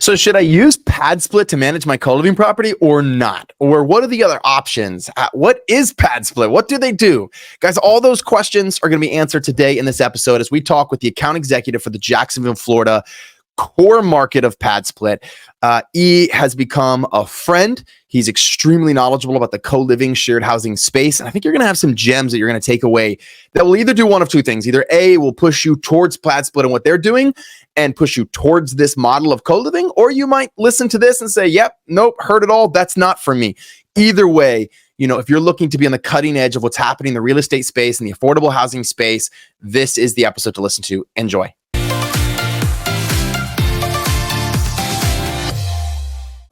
So should I use PadSplit to manage my co-living property or not? Or what are the other options? What is PadSplit? What do they do? Guys, all those questions are going to be answered today in this episode as we talk with the account executive for the Jacksonville, Florida core market of PadSplit. E has become a friend. He's extremely knowledgeable about the co-living shared housing space. And I think you're going to have some gems that you're going to take away that will either do one of two things. Either A, will push you towards PadSplit and what they're doing and push you towards this model of co-living, or you might listen to this and say, yep, nope, heard it all. That's not for me. Either way, if you're looking to be on the cutting edge of what's happening in the real estate space and the affordable housing space, this is the episode to listen to. Enjoy.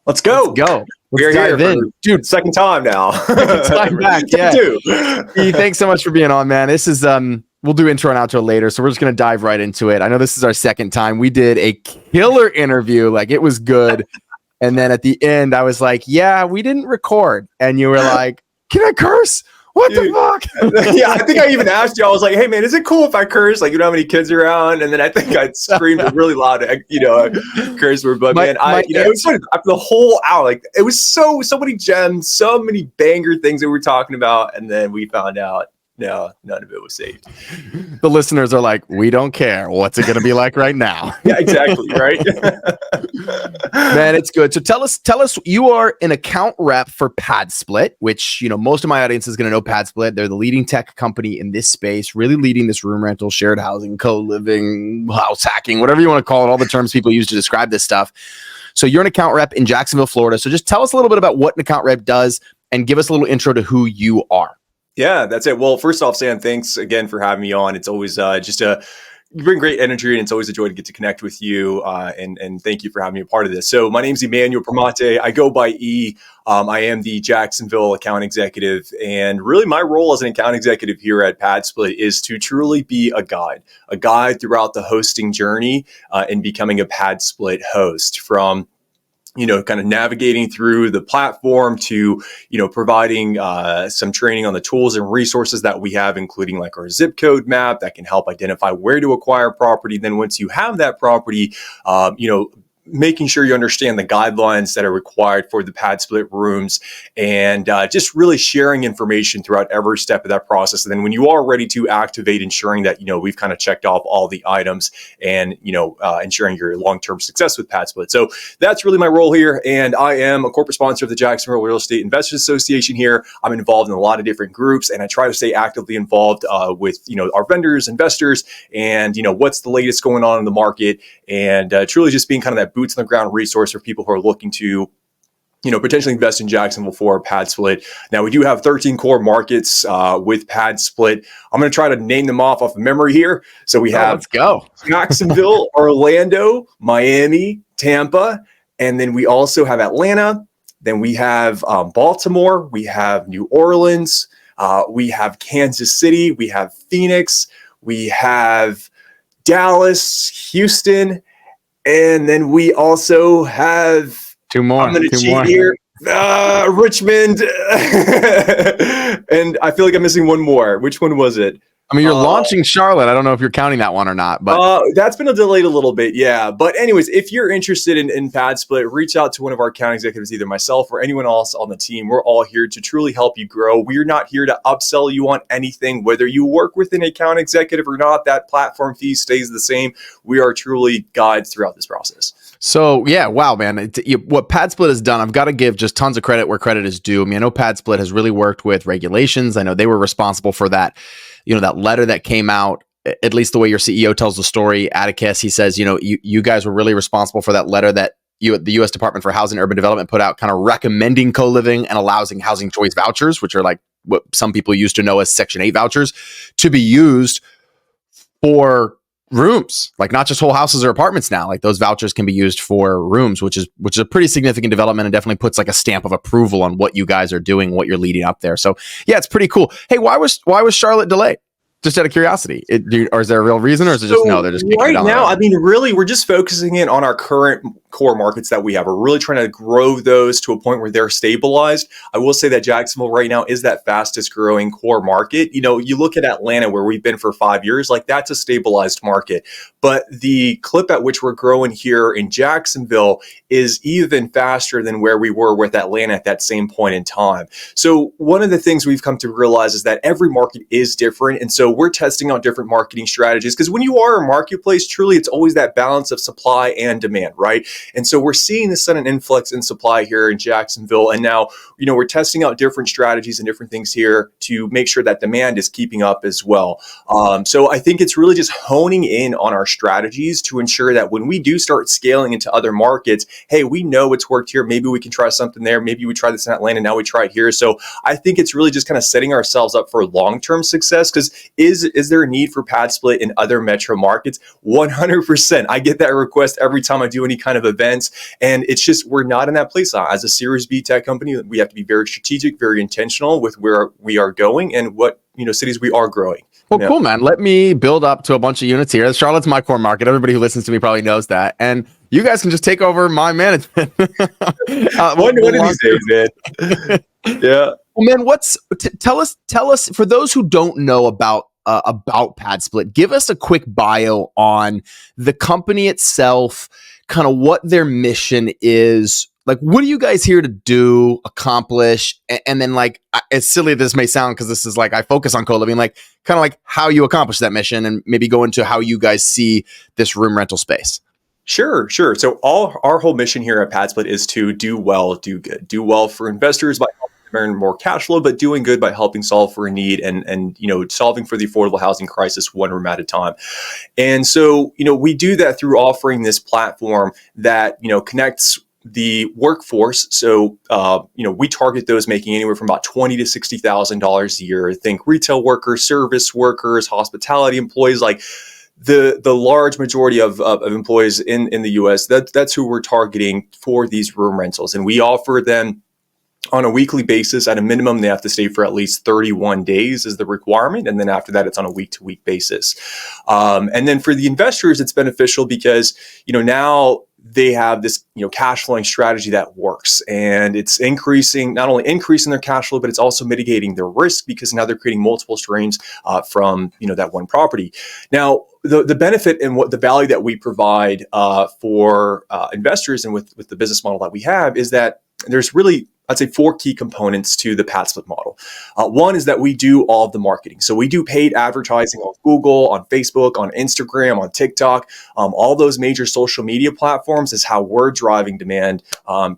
Let's go. We're here for, dude, second time now. Second time back, yeah. E, thanks so much for being on, man. This is we'll do intro and outro later, so we're just gonna dive right into it. I know this is our second time. We did a killer interview, like it was good. And then at the end, I was like, yeah, we didn't record. And you were like, can I curse? What the fuck? Yeah, I think I even asked you, I was like, hey man, is it cool if I curse? Like, you know how many kids are around? And then I think I screamed really loud, curse word. But man, it was funny. After the whole hour, like it was so many gems, so many banger things that we were talking about. And then we found out, no, none of it was saved. The listeners are like, we don't care. What's it going to be like right now? Yeah, exactly. Right. Man, it's good. So tell us, you are an account rep for PadSplit, which, most of my audience is going to know PadSplit. They're the leading tech company in this space, really leading this room rental, shared housing, co-living, house hacking, whatever you want to call it, all the terms people use to describe this stuff. So you're an account rep in Jacksonville, Florida. So just tell us a little bit about what an account rep does and give us a little intro to who you are. Yeah, that's it. Well, first off, Sam, thanks again for having me on. It's always you bring great energy, and it's always a joy to get to connect with you. And thank you for having me a part of this. So my name's Emanuel Premate. I go by E. I am the Jacksonville account executive. And really my role as an account executive here at PadSplit is to truly be a guide throughout the hosting journey and becoming a PadSplit host, from kind of navigating through the platform to, providing some training on the tools and resources that we have, including like our zip code map that can help identify where to acquire property. Then once you have that property, making sure you understand the guidelines that are required for the PadSplit rooms, and just really sharing information throughout every step of that process. And then when you are ready to activate, ensuring that, we've kind of checked off all the items and, ensuring your long-term success with PadSplit. So that's really my role here. And I am a corporate sponsor of the Jacksonville Real Estate Investors Association here. I'm involved in a lot of different groups, and I try to stay actively involved with, our vendors, investors, and, what's the latest going on in the market, and truly just being kind of that boots on the ground resource for people who are looking to, potentially invest in Jacksonville for PadSplit. Now, we do have 13 core markets with PadSplit. I'm going to try to name them off of memory here. So we have let's go. Jacksonville, Orlando, Miami, Tampa, and then we also have Atlanta. Then we have Baltimore. We have New Orleans. We have Kansas City. We have Phoenix. We have Dallas, Houston, and then we also have two more. I'm going to cheat here. Richmond, and I feel like I'm missing one more. Which one was it? I mean, you're launching Charlotte. I don't know if you're counting that one or not, but that's been delayed a little bit. Yeah. But anyways, if you're interested in PadSplit, reach out to one of our account executives, either myself or anyone else on the team. We're all here to truly help you grow. We're not here to upsell you on anything, whether you work with an account executive or not. That platform fee stays the same. We are truly guides throughout this process. So yeah, wow, man. What PadSplit has done, I've got to give just tons of credit where credit is due. I mean, I know PadSplit has really worked with regulations. I know they were responsible for that, that letter that came out, at least the way your CEO tells the story, Atticus, he says, you guys were really responsible for that letter that the U.S. Department for Housing and Urban Development put out, kind of recommending co-living and allowing housing choice vouchers, which are like what some people used to know as Section 8 vouchers, to be used for rooms, like not just whole houses or apartments now. Like those vouchers can be used for rooms, which is a pretty significant development, and definitely puts like a stamp of approval on what you guys are doing, what you're leading up there. So yeah, it's pretty cool. Hey, why was Charlotte delayed? Just out of curiosity, or is there a real reason, or is it just no? They're just kicking it right down now, the I mean, really, we're just focusing in on our current core markets that we have. We're really trying to grow those to a point where they're stabilized. I will say that Jacksonville right now is that fastest growing core market. You look at Atlanta, where we've been for 5 years, like that's a stabilized market. But the clip at which we're growing here in Jacksonville is even faster than where we were with Atlanta at that same point in time. So one of the things we've come to realize is that every market is different. And so we're testing out different marketing strategies, because when you are a marketplace, truly, it's always that balance of supply and demand, right? And so we're seeing the sudden influx in supply here in Jacksonville. And now, we're testing out different strategies and different things here to make sure that demand is keeping up as well. So I think it's really just honing in on our strategies to ensure that when we do start scaling into other markets, hey, we know it's worked here. Maybe we can try something there. Maybe we try this in Atlanta. Now we try it here. So I think it's really just kind of setting ourselves up for long-term success, because is there a need for PadSplit in other metro markets? 100%. I get that request every time I do any kind of events. And it's just, we're not in that place. As a Series B tech company, we have to be very strategic, very intentional with where we are going and what cities we are growing. Well, cool, man. Let me build up to a bunch of units here. Charlotte's my core market. Everybody who listens to me probably knows that. And you guys can just take over my management. One of these days, man. Yeah. Well, man, tell us, for those who don't know about PadSplit, give us a quick bio on the company itself, kind of what their mission is. Like, what are you guys here to do, accomplish? And then, like, as silly as this may sound, because this is like, I focus on co-living, like, kind of like how you accomplish that mission, and maybe go into how you guys see this room rental space. Sure. So our whole mission here at PadSplit is to do well, do good. Do well for investors by helping them earn more cash flow, but doing good by helping solve for a need and solving for the affordable housing crisis one room at a time. And so, we do that through offering this platform that, connects the workforce. So, we target those making anywhere from about $20,000 to $60,000 a year. Think retail workers, service workers, hospitality employees, like the large majority of employees in the US. That's who we're targeting for these room rentals. And we offer them on a weekly basis. At a minimum, they have to stay for at least 31 days is the requirement. And then after that, it's on a week-to-week basis. And then for the investors, it's beneficial because, now they have this, cash flowing strategy that works, and it's not only increasing their cash flow, but it's also mitigating their risk, because now they're creating multiple streams from, that one property. Now, the benefit and what the value that we provide for investors and with the business model that we have is that there's really, I'd say, 4 key components to the PadSplit model. One is that we do all of the marketing. So we do paid advertising on Google, on Facebook, on Instagram, on TikTok. All those major social media platforms is how we're driving demand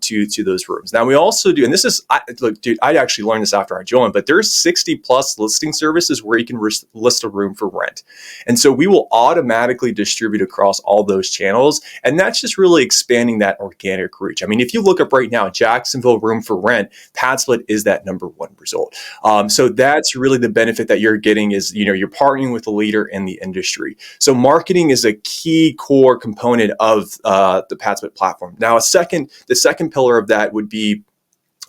to those rooms. Now, we also do, and this is, look, dude, I actually learned this after I joined, but there's 60 plus listing services where you can list a room for rent. And so we will automatically distribute across all those channels. And that's just really expanding that organic reach. I mean, if you look up right now, Jacksonville room for rent, PadSplit is that number 1 result. So that's really the benefit that you're getting is, you're partnering with a leader in the industry. So marketing is a key core component of the PadSplit platform. Now, the second pillar of that would be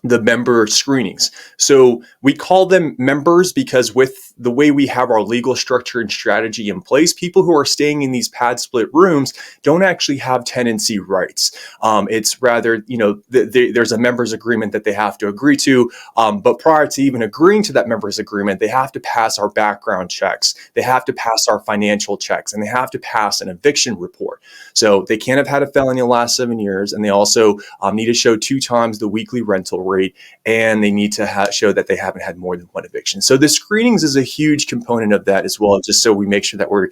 the member screenings. So we call them members because with the way we have our legal structure and strategy in place, people who are staying in these PadSplit rooms don't actually have tenancy rights. It's rather, there's a members agreement that they have to agree to. But prior to even agreeing to that members agreement, they have to pass our background checks. They have to pass our financial checks, and they have to pass an eviction report. So they can't have had a felony in the last 7 years. And they also need to show 2 times the weekly rental rate, and they need to show that they haven't had more than 1 eviction. So the screenings is a huge component of that as well, just so we make sure that we're,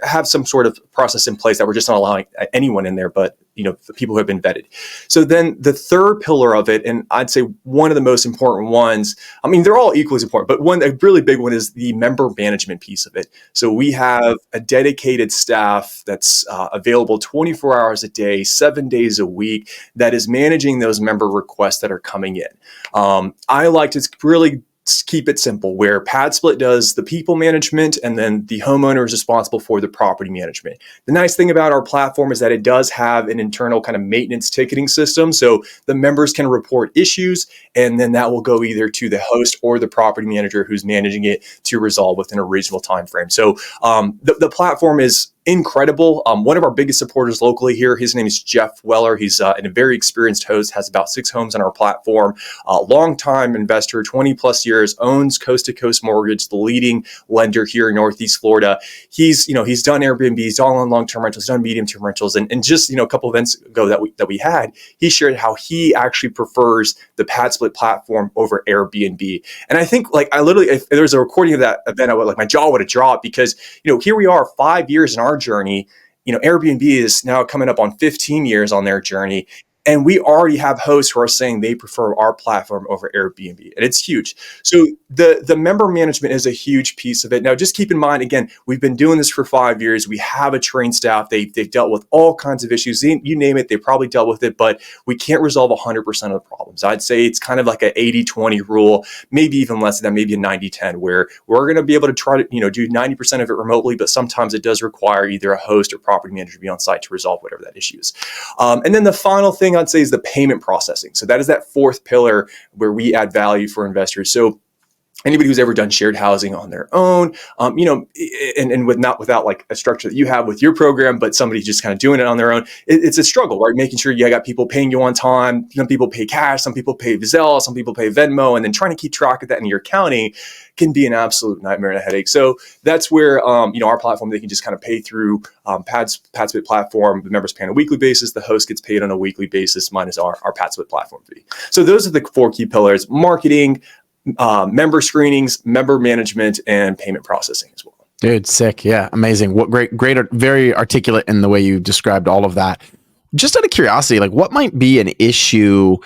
have some sort of process in place that we're just not allowing anyone in there, but the people who have been vetted. So then the third pillar of it, and I'd say one of the most important ones, I mean, they're all equally as important, but a really big one is the member management piece of it. So we have a dedicated staff that's available 24 hours a day, 7 days a week, that is managing those member requests that are coming in. I like to really keep it simple, where PadSplit does the people management and then the homeowner is responsible for the property management. The nice thing about our platform is that it does have an internal kind of maintenance ticketing system. So the members can report issues, and then that will go either to the host or the property manager who's managing it to resolve within a reasonable time frame. So the platform is incredible. One of our biggest supporters locally here, his name is Jeff Weller. He's a very experienced host, has about 6 homes on our platform, long-time investor, 20 plus years, owns Coast to Coast Mortgage, the leading lender here in Northeast Florida. He's done Airbnb, he's done on long-term rentals, done medium-term rentals. And just, a couple of events ago that we had, he shared how he actually prefers the PadSplit platform over Airbnb. And I think I literally, if there was a recording of that event, I would my jaw would have dropped because, here we are 5 years in our journey. Airbnb is now coming up on 15 years on their journey. And we already have hosts who are saying they prefer our platform over Airbnb. And it's huge. So the member management is a huge piece of it. Now, just keep in mind, again, we've been doing this for 5 years. We have a trained staff. They've dealt with all kinds of issues. You name it, they probably dealt with it, but we can't resolve 100% of the problems. I'd say it's kind of like an 80-20 rule, maybe even less than that, maybe a 90-10, where we're going to be able to try to do 90% of it remotely, but sometimes it does require either a host or property manager to be on site to resolve whatever that issue is. And then the final thing I'd say is the payment processing. So that is that fourth pillar where we add value for investors. So anybody who's ever done shared housing on their own, and without like a structure that you have with your program, but somebody just kind of doing it on their own, it's a struggle, right? Making sure you got people paying you on time. Some people pay cash, some people pay Zelle, some people pay Venmo, and then trying to keep track of that in your accounting can be an absolute nightmare and a headache. So that's where, our platform, they can just kind of pay through PadSplit platform. The members pay on a weekly basis. The host gets paid on a weekly basis, minus our PadSplit platform fee. So those are the 4 key pillars: marketing, member screenings, member management, and payment processing as well. Dude, sick. Yeah, amazing. What great, very articulate in the way you described all of that. Just out of curiosity, what might be an issue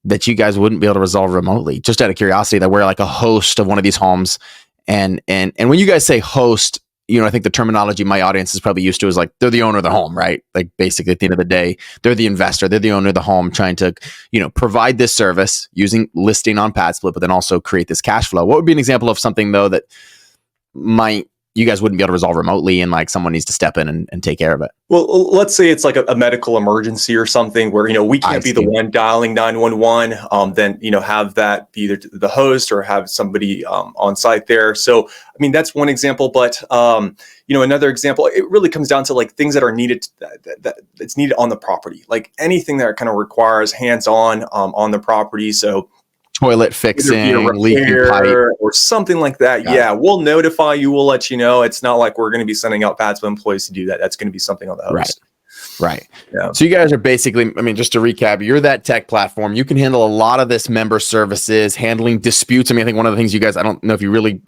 that you guys wouldn't be able to resolve remotely? Just out of curiosity, that we're a host of one of these homes, and when you guys say host, I think the terminology my audience is probably used to is they're the owner of the home, right? Basically at the end of the day, they're the investor, they're the owner of the home, trying to, provide this service using listing on PadSplit, but then also create this cash flow. What would be an example of something though that you guys wouldn't be able to resolve remotely, and someone needs to step in and take care of it? Well, let's say it's a medical emergency or something where, we can't be the one dialing 911, then, have that be either the host or have somebody on site there. So, that's one example, but, another example, it really comes down to things that are needed, that's needed on the property, anything that kind of requires hands-on on the property. So toilet fixing, leaking pipe, or something like that. Yeah, we'll notify you. We'll let you know. It's not like we're going to be sending out PadSplit employees to do that. That's going to be something on the host. Right. Yeah. So you guys are basically, just to recap, you're that tech platform. You can handle a lot of this member services, handling disputes. I think one of the things you guys, I don't know if you really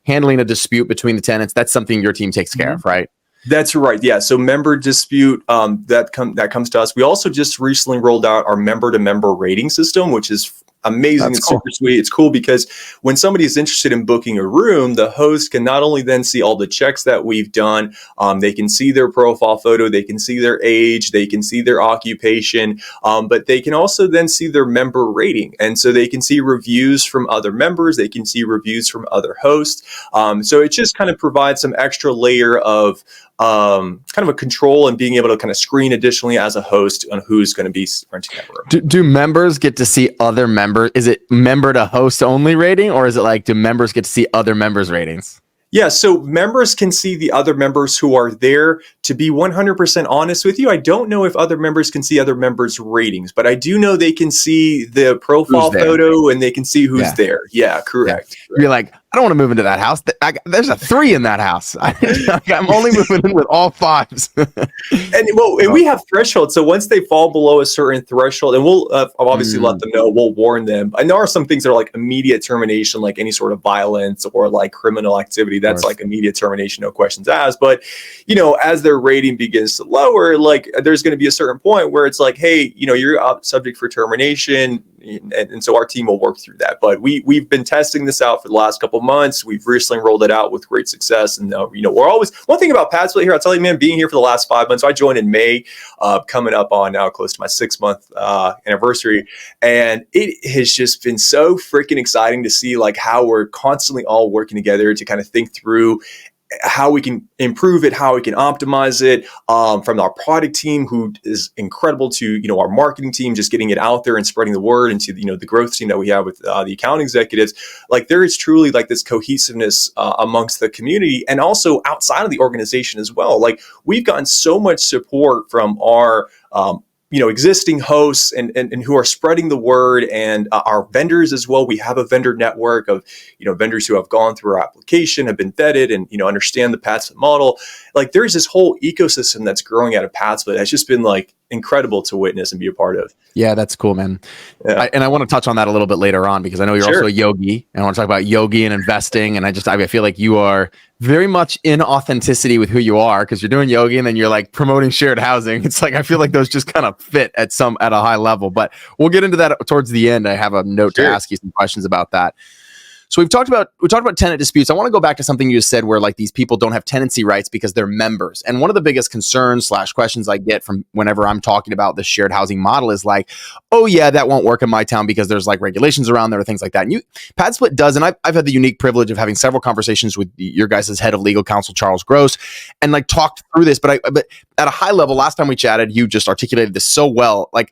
handling a dispute between the tenants. That's something your team takes care of, right? That's right. Yeah. So member dispute, that comes to us. We also just recently rolled out our member-to-member rating system, which is amazing. It's super sweet. It's cool because when somebody is interested in booking a room, the host can not only then see all the checks that we've done, they can see their profile photo, they can see their age, they can see their occupation, but they can also then see their member rating. And so they can see reviews from other members, they can see reviews from other hosts. So it just kind of provides some extra layer of kind of a control and being able to kind of screen additionally as a host on who's going to be renting that room. Do members get to see other members? Is it member to host only rating, or is it do members get to see other members' ratings? Yeah, so members can see the other members who are there. To be 100% honest with you, I don't know if other members can see other members' ratings, but I do know they can see the profile photo and they can see who's there. Yeah, correct. Yeah. You're I don't want to move into that house. There's a 3 in that house. I'm only moving in with all 5s. and we have thresholds. So once they fall below a certain threshold, and we'll obviously let them know, we'll warn them. And there are some things that are immediate termination, like any sort of violence or criminal activity. That's immediate termination, no questions asked. But, as their rating begins to lower, there's going to be a certain point where it's hey, you're subject for termination. and so our team will work through that. But we've been testing this out for the last couple of months. We've recently rolled it out with great success, and we're always, one thing about PadSplit here, I'll tell you, man, being here for the last 5 months. So I joined in May, coming up on now close to my 6-month anniversary, and it has just been so freaking exciting to see like how we're constantly all working together to kind of think through how we can improve it, how we can optimize it, from our product team, who is incredible, to our marketing team, just getting it out there and spreading the word, into the growth team that we have with the account executives. Like, there is truly like this cohesiveness amongst the community, and also outside of the organization as well. Like, we've gotten so much support from our existing hosts and who are spreading the word, and our vendors as well. We have a vendor network of vendors who have gone through our application, have been vetted, and understand the PadSplit model. Like, there's this whole ecosystem that's growing out of PadSplit. It's just been like incredible to witness and be a part of. Yeah, that's cool, man. Yeah. I want to touch on that a little bit later on, because I know you're Sure. also a yogi, and I want to talk about yogi and investing. And I feel like you are very much in authenticity with who you are, because you're doing yogi and then you're like promoting shared housing. It's like, I feel like those just kind of fit at a high level, but we'll get into that towards the end. I have a note Sure. to ask you some questions about that. So we talked about tenant disputes. I want to go back to something you said, where like these people don't have tenancy rights because they're members. And one of the biggest concerns / questions I get from whenever I'm talking about the shared housing model is like, oh yeah, that won't work in my town because there's like regulations around there or things like that. And PadSplit does, and I've had the unique privilege of having several conversations with your guys' head of legal counsel, Charles Gross, and like talked through this. But at a high level, last time we chatted, you just articulated this so well. Like,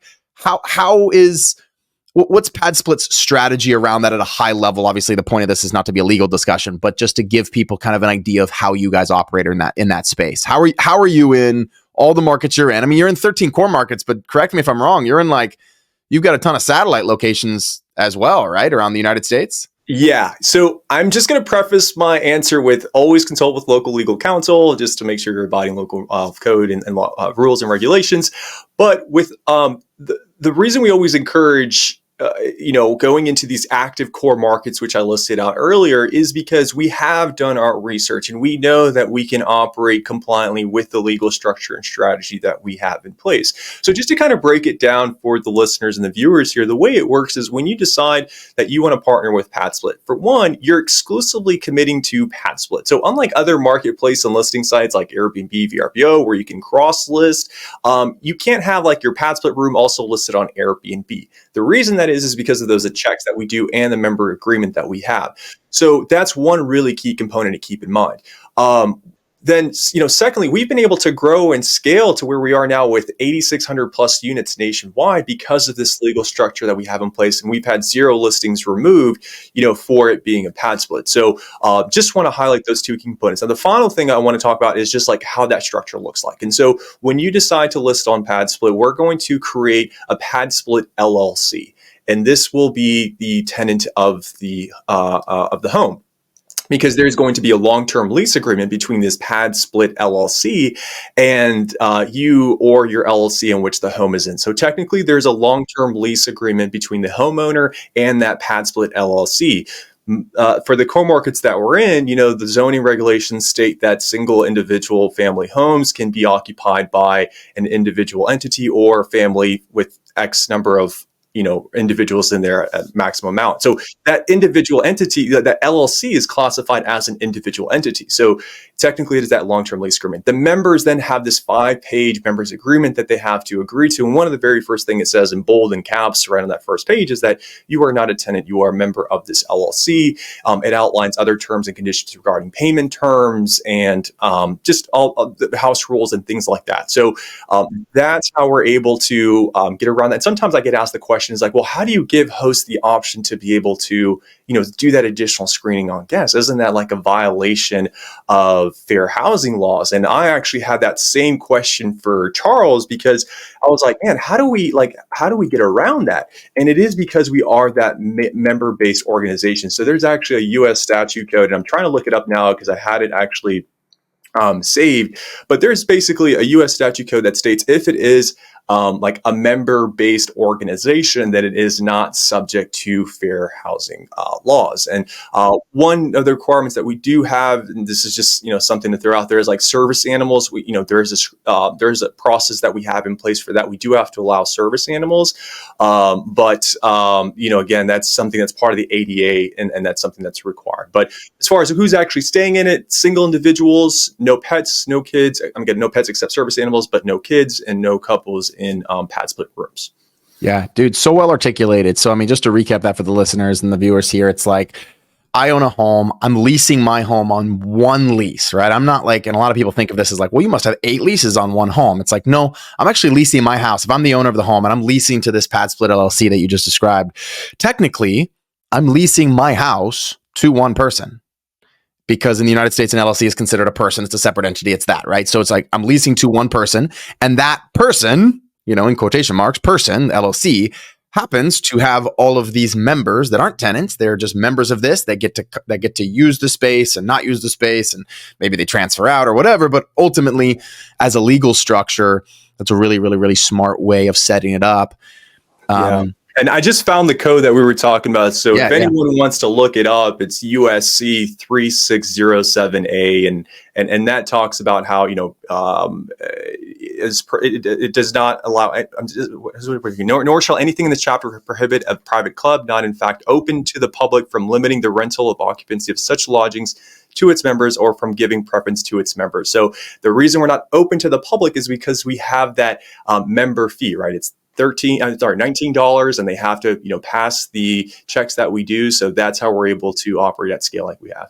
what's PadSplit's strategy around that at a high level? Obviously, the point of this is not to be a legal discussion, but just to give people kind of an idea of how you guys operate in that space. How are you in all the markets you're in? I mean, you're in 13 core markets, but correct me if I'm wrong, you've got a ton of satellite locations as well, right, around the United States? Yeah. So I'm just going to preface my answer with always consult with local legal counsel, just to make sure you're abiding local code and rules and regulations. But with the reason we always encourage going into these active core markets, which I listed out earlier, is because we have done our research and we know that we can operate compliantly with the legal structure and strategy that we have in place. So just to kind of break it down for the listeners and the viewers here, the way it works is when you decide that you want to partner with PadSplit, for one, you're exclusively committing to PadSplit. So unlike other marketplace and listing sites like Airbnb, VRBO, where you can cross list, you can't have like your PadSplit room also listed on Airbnb. The reason that is because of those checks that we do and the member agreement that we have. So that's one really key component to keep in mind. Then, secondly, we've been able to grow and scale to where we are now with 8,600 plus units nationwide because of this legal structure that we have in place. And we've had 0 listings removed, for it being a PadSplit. So just want to highlight those two key components. Now, the final thing I want to talk about is just like how that structure looks like. And so when you decide to list on PadSplit, we're going to create a PadSplit LLC. And this will be the tenant of the home, because there's going to be a long-term lease agreement between this PadSplit LLC and you or your LLC in which the home is in. So technically, there's a long-term lease agreement between the homeowner and that PadSplit LLC. For the core markets that we're in, the zoning regulations state that single individual family homes can be occupied by an individual entity or family with X number of individuals in there at maximum amount. So that individual entity, that LLC, is classified as an individual entity. So technically, it is that long-term lease agreement. The members then have this 5-page members agreement that they have to agree to. And one of the very first things it says in bold and caps right on that first page is that you are not a tenant, you are a member of this LLC. It outlines other terms and conditions regarding payment terms and just all of the house rules and things like that. So that's how we're able to get around that. And sometimes I get asked the question is like, well, how do you give hosts the option to be able to, do that additional screening on guests? Isn't that like a violation of fair housing laws? And I actually had that same question for Charles, because I was like, man, how do we get around that? And it is because we are that member-based organization. So there's actually a US statute code, and I'm trying to look it up now because I had it actually saved, but there's basically a US statute code that states if it is like a member-based organization, that it is not subject to fair housing laws. And one of the requirements that we do have, and this is just something to throw out there, is like service animals. There's a process that we have in place for that. We do have to allow service animals, but again, that's something that's part of the ADA, and that's something that's required. But as far as who's actually staying in it, single individuals, no pets, no kids. I'm getting no pets except service animals, but no kids and no couples in PadSplit rooms. Yeah, dude, so well articulated. So, I mean, just to recap that for the listeners and the viewers here, it's like, I own a home. I'm leasing my home on one lease, right? I'm not like, and a lot of people think of this as like, well, you must have 8 leases on one home. It's like, no, I'm actually leasing my house. If I'm the owner of the home and I'm leasing to this PadSplit LLC that you just described, technically, I'm leasing my house to one person. Because in the United States, an LLC is considered a person. It's a separate entity. It's that, right? So it's like I'm leasing to one person, and that person, in quotation marks, person, LLC, happens to have all of these members that aren't tenants. They're just members of this. They get to use the space and not use the space, and maybe they transfer out or whatever. But ultimately, as a legal structure, that's a really, really, really smart way of setting it up. And I just found the code that we were talking about. So if anyone wants to look it up, it's USC 3607A, and that talks about how it does not allow. Nor shall anything in this chapter prohibit a private club, not in fact open to the public, from limiting the rental of occupancy of such lodgings to its members, or from giving preference to its members. So the reason we're not open to the public is because we have that member fee, right? It's $19, and they have to, pass the checks that we do. So that's how we're able to operate at scale like we have.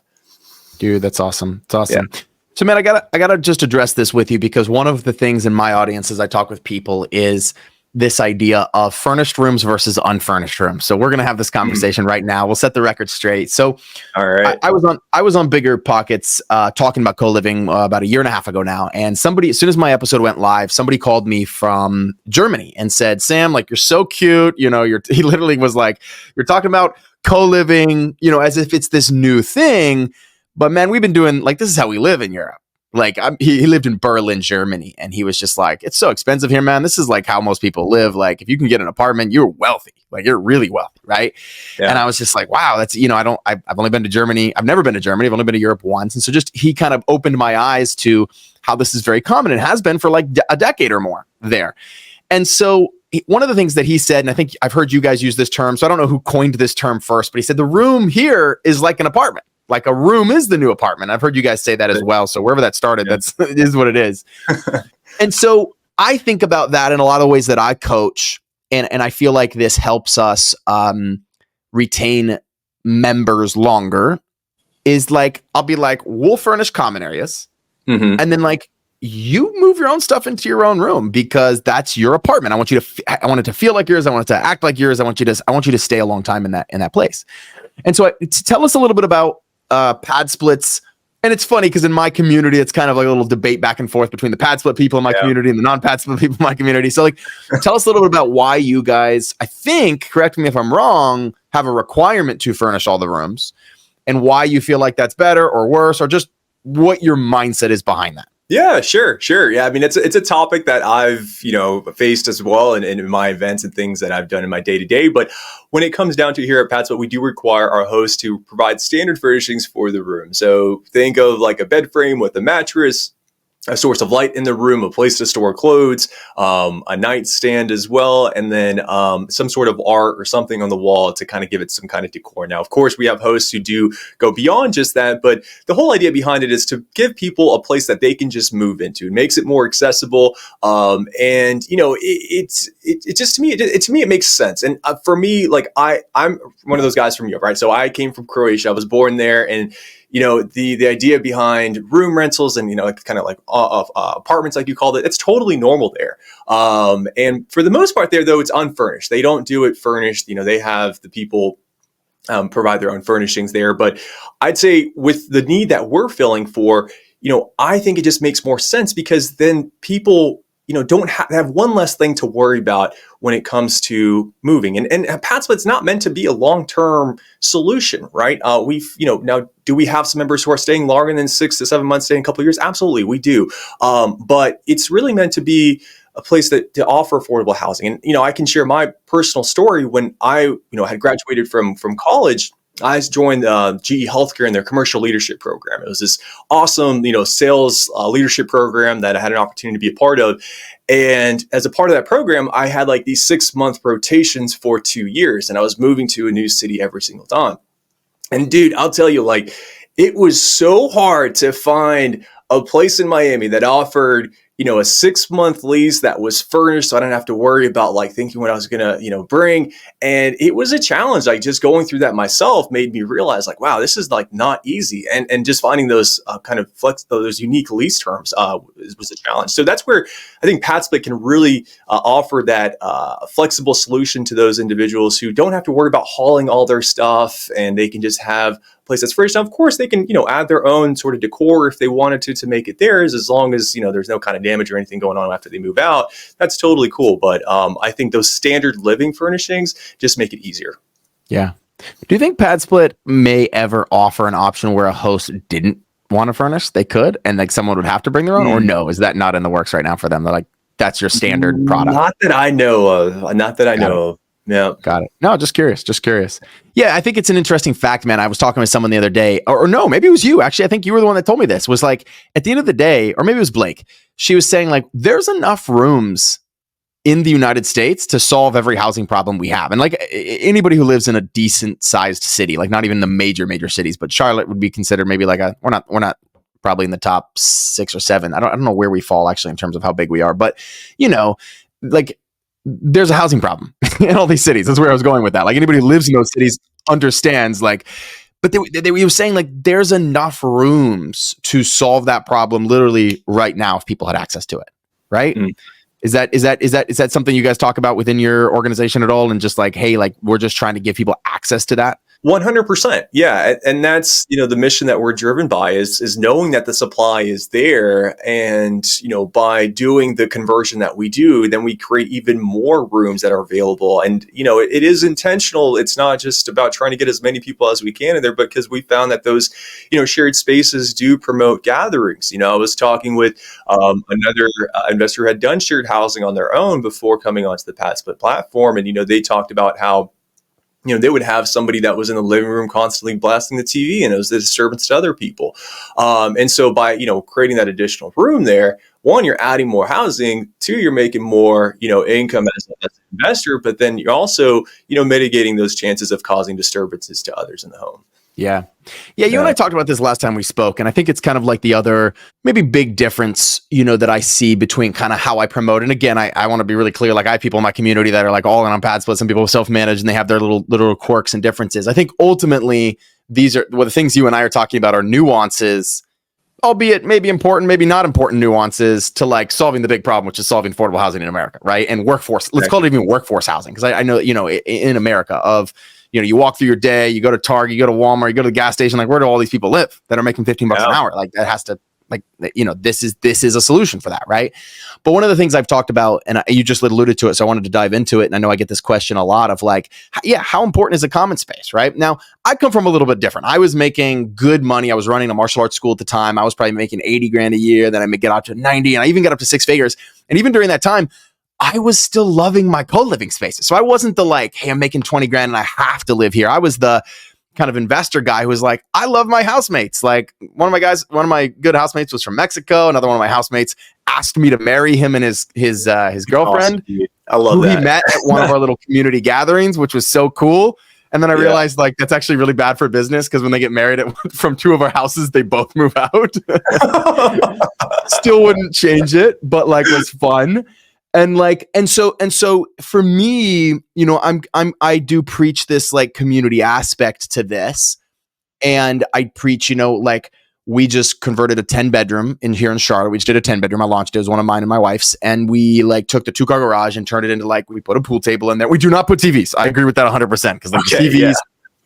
Dude, that's awesome. It's awesome. Yeah. So, man, I gotta just address this with you, because one of the things in my audience as I talk with people is this idea of furnished rooms versus unfurnished rooms. So we're going to have this conversation right now. We'll set the record straight. So all right. I was on Bigger Pockets talking about co-living about a year and a half ago now. And somebody, as soon as my episode went live, somebody called me from Germany and said, Sam, like, you're so cute. He literally was like, you're talking about co-living, as if it's this new thing. But man, we've been doing, like, this is how we live in Europe. Like, he lived in Berlin, Germany, and he was just like, it's so expensive here, man. This is like how most people live. Like, if you can get an apartment, you're wealthy. Like, you're really wealthy, right? Yeah. And I was just like, wow, that's, I've only been to Germany. I've never been to Germany. I've only been to Europe once. And so he kind of opened my eyes to how this is very common and has been for like a decade or more there. And so one of the things that he said, and I think I've heard you guys use this term, so I don't know who coined this term first, but he said the room here is like an apartment. Like, a room is the new apartment. I've heard you guys say that as well. So wherever that started, it is what it is. And so I think about that in a lot of ways that I coach. And I feel like this helps us retain members longer, is like, I'll be like, we'll furnish common areas. Mm-hmm. And then like, you move your own stuff into your own room, because that's your apartment. I want it to feel like yours. I want it to act like yours. I want you to stay a long time in that place. And so tell us a little bit about PadSplit's. And it's funny because in my community, it's kind of like a little debate back and forth between the PadSplit people in my community and the non-PadSplit people in my community. So like, tell us a little bit about why you guys, I think, correct me if I'm wrong, have a requirement to furnish all the rooms, and why you feel like that's better or worse, or just what your mindset is behind that. Yeah, sure. Yeah, I mean, it's a topic that I've, faced as well in my events and things that I've done in my day-to-day. But when it comes down to here at PadSplit, we do require our hosts to provide standard furnishings for the room. So think of like a bed frame with a mattress, a source of light in the room, a place to store clothes, a nightstand as well, and then some sort of art or something on the wall to kind of give it some kind of decor. Now, of course, we have hosts who do go beyond just that, but the whole idea behind it is to give people a place that they can just move into. It makes it more accessible, and it just to me it makes sense. And for me, like I'm one of those guys from Europe, right? So I came from Croatia. I was born there, and the idea behind room rentals and, kind of like apartments, like you called it, it's totally normal there. And for the most part there, though, it's unfurnished. They don't do it furnished. They have the people provide their own furnishings there. But I'd say with the need that we're filling for, I think it just makes more sense, because then people, don't have one less thing to worry about when it comes to moving. And PadSplit's not meant to be a long-term solution, right? Now, do we have some members who are staying longer than 6 to 7 months, staying a couple of years? Absolutely, we do. But it's really meant to be a place to offer affordable housing. And, I can share my personal story. When I, had graduated from college, I joined GE Healthcare in their commercial leadership program. It was this awesome, sales leadership program that I had an opportunity to be a part of. And as a part of that program, I had like these 6-month rotations for 2 years, and I was moving to a new city every single time. And dude, I'll tell you, like, it was so hard to find a place in Miami that offered, a 6-month lease that was furnished, so I didn't have to worry about like thinking what I was gonna, bring. And it was a challenge. Like, just going through that myself made me realize, like, wow, this is like not easy. And just finding those kind of those unique lease terms was a challenge. So that's where I think PadSplit can really offer that flexible solution to those individuals who don't have to worry about hauling all their stuff, and they can just have place that's furnished. Now, of course, they can, add their own sort of decor if they wanted to make it theirs, as long as, there's no kind of damage or anything going on after they move out. That's totally cool. But I think those standard living furnishings just make it easier. Yeah. Do you think PadSplit may ever offer an option where a host didn't want to furnish? They could, and like someone would have to bring their own, or no? Is that not in the works right now for them? They're like, that's your standard product. Not that I know of. Not that I know of. Yeah. Got it. No, just curious. Yeah, I think it's an interesting fact, man. I was talking with someone the other day, or no, maybe it was you. Actually, I think you were the one that told me this. Was like, at the end of the day, or maybe it was Blake, she was saying like, there's enough rooms in the United States to solve every housing problem we have. And like anybody who lives in a decent sized city, like not even the major cities, but Charlotte would be considered maybe like we're not probably in the top 6 or 7. I don't know where we fall actually in terms of how big we are, but like there's a housing problem in all these cities. That's where I was going with that. Like anybody who lives in those cities understands, like, but they were saying like there's enough rooms to solve that problem literally right now if people had access to it. Right. Mm. Is that something you guys talk about within your organization at all? And just like, hey, like we're just trying to give people access to that? 100%. Yeah. And that's, the mission that we're driven by is knowing that the supply is there. And, by doing the conversion that we do, then we create even more rooms that are available. And, it is intentional. It's not just about trying to get as many people as we can in there, because we found that those, shared spaces do promote gatherings. I was talking with another investor who had done shared housing on their own before coming onto the PadSplit platform. And, they talked about how they would have somebody that was in the living room constantly blasting the TV, and it was a disturbance to other people. And so by, creating that additional room there, one, you're adding more housing. Two, you're making more, income as an investor, but then you're also, mitigating those chances of causing disturbances to others in the home. Yeah. You and I talked about this last time we spoke, and I think it's kind of like the other maybe big difference, that I see between kind of how I promote. And again, I want to be really clear. Like I have people in my community that are like all in on PadSplit, some people self-managed, and they have their little quirks and differences. I think ultimately these are the things you and I are talking about are nuances, albeit maybe important, maybe not important nuances to like solving the big problem, which is solving affordable housing in America, right? And workforce, let's call it even workforce housing. Because I know, in America of, you walk through your day, you go to Target, you go to Walmart, you go to the gas station, like where do all these people live that are making $15 an hour? Like that has to, like, this is a solution for that, right? But one of the things I've talked about, and you just alluded to it, so I wanted to dive into it. And I know I get this question a lot of like, how important is a common space, right? Now, I come from a little bit different. I was making good money. I was running a martial arts school at the time. I was probably making 80 grand a year. Then I may get up to 90, and I even got up to 6 figures. And even during that time, I was still loving my co-living spaces. So I wasn't the like, hey, I'm making 20 grand and I have to live here. I was the kind of investor guy who was like, I love my housemates. Like one of my good housemates was from Mexico. Another one of my housemates asked me to marry him and his girlfriend. Awesome. I love who that. He met at one of our little community gatherings, which was so cool. And then I realized like that's actually really bad for business, because when they get married from 2 of our houses, they both move out. Still wouldn't change it, but like was fun. And so for me, I do preach this like community aspect to this. And I preach, like we just converted a 10-bedroom here in Charlotte. We just did a 10-bedroom. I launched it. It was one of mine and my wife's. And we like took the 2-car garage and turned it into like, we put a pool table in there. We do not put TVs. I agree with that 100%. Because like the TVs,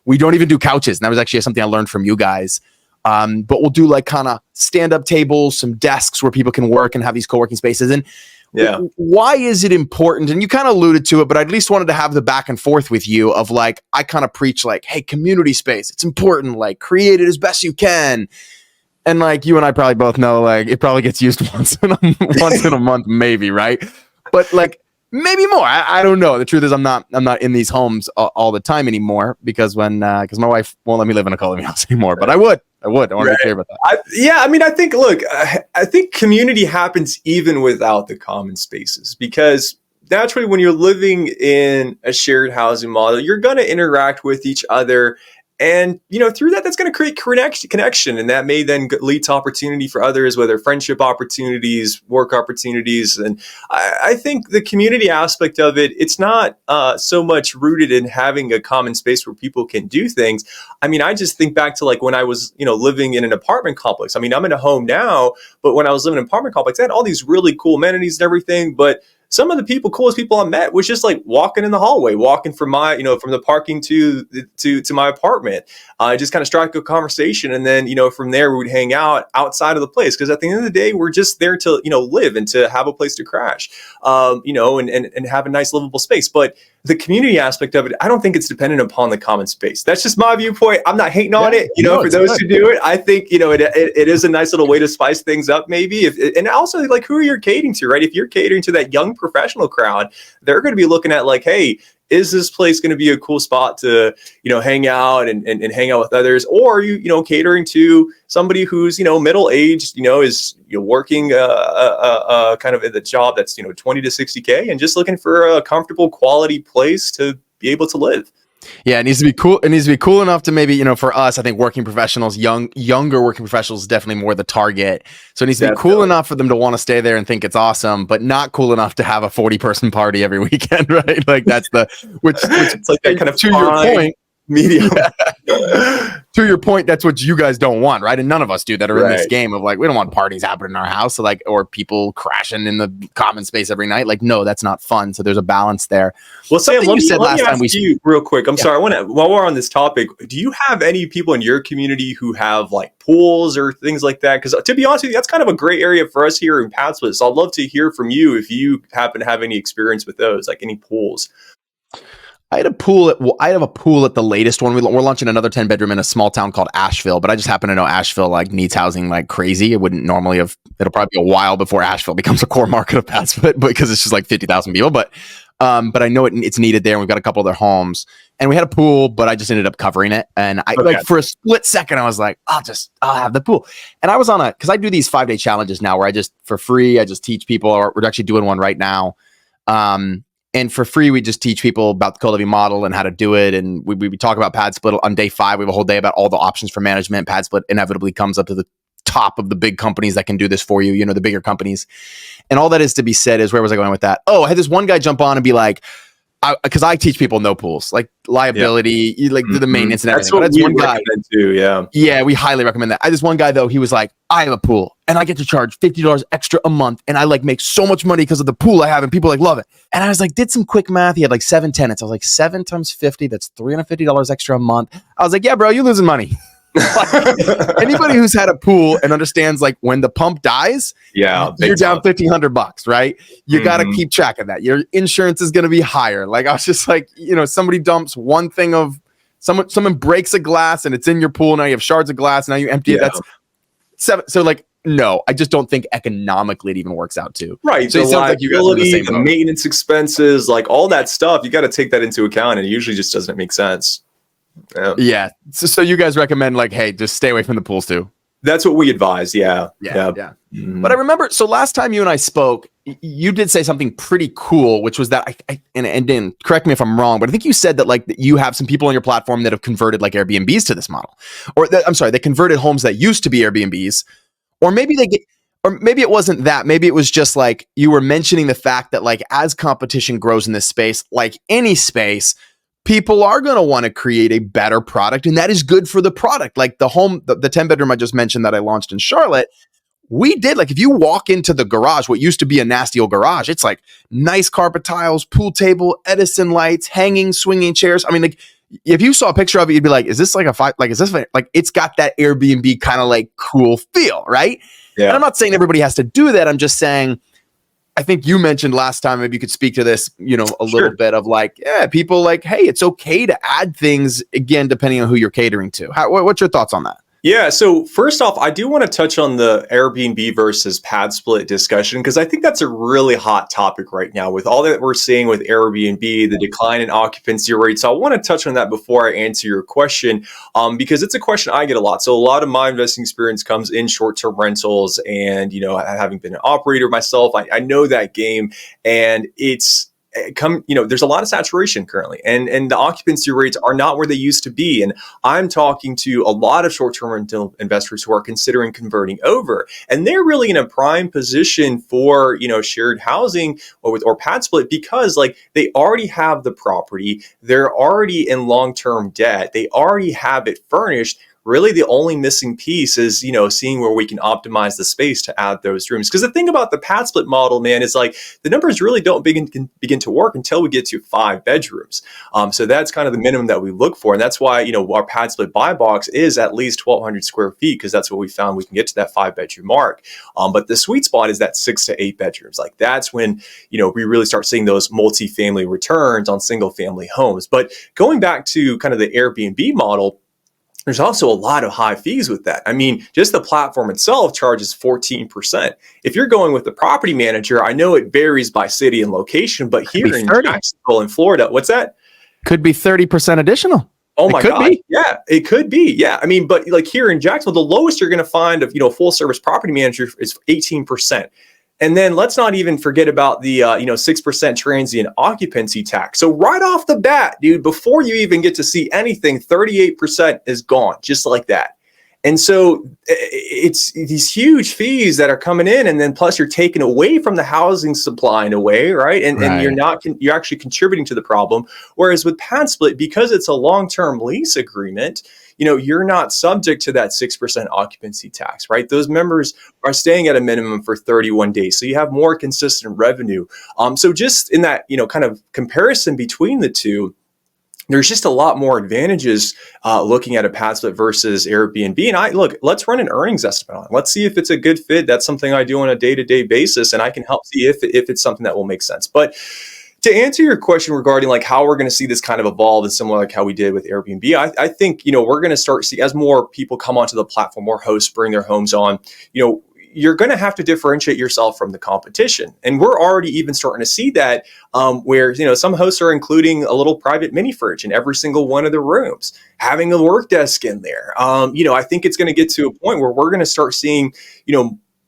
we don't even do couches. And that was actually something I learned from you guys. But we'll do like kind of stand-up tables, some desks where people can work and have these co-working spaces. And why is it important? And you kind of alluded to it, but I at least wanted to have the back and forth with you of like, I kind of preach like, hey, community space, it's important, like create it as best you can. And like you and I probably both know, like it probably gets used once in a month, maybe, right? but like maybe more. I don't know. The truth is I'm not in these homes all the time anymore because my wife won't let me live in a co-living house anymore, but I would. I want to be clear about that. I think, look, I think community happens even without the common spaces, because naturally when you're living in a shared housing model, you're going to interact with each other. And, through that, that's going to create connection. And that may then lead to opportunity for others, whether friendship opportunities, work opportunities. And I think the community aspect of it, it's not so much rooted in having a common space where people can do things. I mean, I just think back to like when I was, living in an apartment complex. I mean, I'm in a home now, but when I was living in an apartment complex, I had all these really cool amenities and everything. But some of the coolest people I met was just like walking in the hallway, walking from my, from the parking to my apartment. Just kind of strike a conversation. And then, from there, we would hang out outside of the place. Because at the end of the day, we're just there to, live and to have a place to crash, and have a nice livable space. But the community aspect of it, I don't think it's dependent upon the common space. That's just my viewpoint. I'm not hating on it. For those who do it, I think, it is a nice little way to spice things up maybe. And also like who are you catering to, right? If you're catering to that young professional crowd, they're going to be looking at like, hey, is this place going to be a cool spot to, hang out and hang out with others? Or are you, catering to somebody who's, middle-aged, is working kind of at the job that's, 20 to 60K and just looking for a comfortable quality place to be able to live. Yeah, it needs to be cool. It needs to be cool enough to maybe, for us, I think working professionals, younger working professionals is definitely more the target. So it needs to be cool enough for them to want to stay there and think it's awesome, but not cool enough to have a 40-person party every weekend, right? Like that's which it's like that kind of to your point. Medium. To your point, that's what you guys don't want, right? And none of us do that are in this game of like, we don't want parties happening in our house, so like, or people crashing in the common space every night. Like, no, that's not fun. So there's a balance there. Well, Sam, let me ask you real quick. I'm sorry. While we're on this topic, do you have any people in your community who have like pools or things like that? Because to be honest with you, that's kind of a gray area for us here in PadSplit's. So I'd love to hear from you if you happen to have any experience with those, like any pools. I have a pool at the latest one. We're launching another 10-bedroom in a small town called Asheville, but I just happen to know Asheville like needs housing like crazy. It wouldn't normally have. It'll probably be a while before Asheville becomes a core market of PadSplit because it's just like 50,000 people. But I know it's needed there. And we've got a couple other homes, and we had a pool, but I just ended up covering it. And like for a split second, I was like, I'll have the pool. And I was because I do these 5-day challenges now where for free, I just teach people. Or we're actually doing one right now. And for free, we just teach people about the co-living model and how to do it. And we talk about PadSplit on day 5. We have a whole day about all the options for management. PadSplit inevitably comes up to the top of the big companies that can do this for you, the bigger companies. And all that is to be said is, where was I going with that? Oh, I had this one guy jump on and be like, because I teach people no pools, like liability, like the maintenance and everything. That's what we recommend too, yeah. Yeah, we highly recommend that. I this one guy though, he was like, I have a pool and I get to charge $50 extra a month, and I like make so much money because of the pool I have, and people like love it. And I was like, did some quick math. He had like 7 tenants. I was like, 7 times 50, that's $350 extra a month. I was like, yeah, bro, you're losing money. Like, anybody who's had a pool and understands like when the pump dies, you're down $1,500, right? You got to keep track of that. Your insurance is going to be higher. Like I was just like, somebody dumps one thing of someone breaks a glass and it's in your pool. Now you have shards of glass. Now you empty it. That's 7. So like, no, I just don't think economically it even works out too. Right. So it sounds like you guys are the same boat. Maintenance expenses, like all that stuff, you got to take that into account, and it usually just doesn't make sense. Yeah. So you guys recommend like, hey, just stay away from the pools too? That's what we advise. Yeah. Mm-hmm. But I remember, so last time you and I spoke, you did say something pretty cool, which was that and correct me if I'm wrong, but I think you said that like you have some people on your platform that have converted like Airbnbs to this model, they converted homes that used to be Airbnbs, or maybe maybe it wasn't that. Maybe it was just like you were mentioning the fact that like as competition grows in this space, like any space, people are going to want to create a better product, and that is good for the product. Like the 10-bedroom I just mentioned that I launched in Charlotte, we did like, if you walk into the garage, what used to be a nasty old garage, it's like nice carpet tiles, pool table, Edison lights, hanging, swinging chairs. I mean, like if you saw a picture of it, you'd be like, is this like it's got that Airbnb kind of like cool feel, right? Yeah. And I'm not saying everybody has to do that. I'm just saying, I think you mentioned last time, maybe you could speak to this, a little bit of like, people like, hey, it's okay to add things again, depending on who you're catering to. What's your thoughts on that? Yeah. So first off, I do want to touch on the Airbnb versus pad split discussion because I think that's a really hot topic right now with all that we're seeing with Airbnb, the decline in occupancy rates. So I want to touch on that before I answer your question, because it's a question I get a lot. So a lot of my investing experience comes in short-term rentals, and having been an operator myself, I know that game, and there's a lot of saturation currently, and the occupancy rates are not where they used to be. And I'm talking to a lot of short-term rental investors who are considering converting over, and they're really in a prime position for shared housing or pad split because like they already have the property, they're already in long-term debt, they already have it furnished. Really, the only missing piece is, seeing where we can optimize the space to add those rooms. Because the thing about the pad split model, man, is like the numbers really don't begin to work until we get to 5 bedrooms. So that's kind of the minimum that we look for. And that's why, our pad split buy box is at least 1,200 square feet, because that's what we found we can get to that 5-bedroom mark. But the sweet spot is that 6 to 8 bedrooms. Like that's when, we really start seeing those multifamily returns on single family homes. But going back to kind of the Airbnb model, there's also a lot of high fees with that. I mean, just the platform itself charges 14%. If you're going with the property manager, I know it varies by city and location, but here in Jacksonville in Florida, what's that? Could be 30% additional. Oh my God. Yeah, it could be. Yeah. I mean, but like here in Jacksonville, the lowest you're going to find of, full service property manager is 18%. And then let's not even forget about the 6% transient occupancy tax. So right off the bat, dude, before you even get to see anything, 38% is gone, just like that. And so it's these huge fees that are coming in, and then plus you're taking away from the housing supply in a way, right? And you're actually contributing to the problem. Whereas with pad split, because it's a long-term lease agreement, you're not subject to that 6% occupancy tax, right? Those members are staying at a minimum for 31 days. So you have more consistent revenue. So just in that, kind of comparison between the two, there's just a lot more advantages looking at a pad split versus Airbnb. And let's run an earnings estimate on it. Let's see if it's a good fit. That's something I do on a day-to-day basis, and I can help see if it's something that will make sense. But to answer your question regarding like how we're going to see this kind of evolve, and similar like how we did with Airbnb, I think we're going to start see as more people come onto the platform, more hosts bring their homes on. You're going to have to differentiate yourself from the competition, and we're already even starting to see that where some hosts are including a little private mini fridge in every single one of the rooms, having a work desk in there. I think it's going to get to a point where we're going to start seeing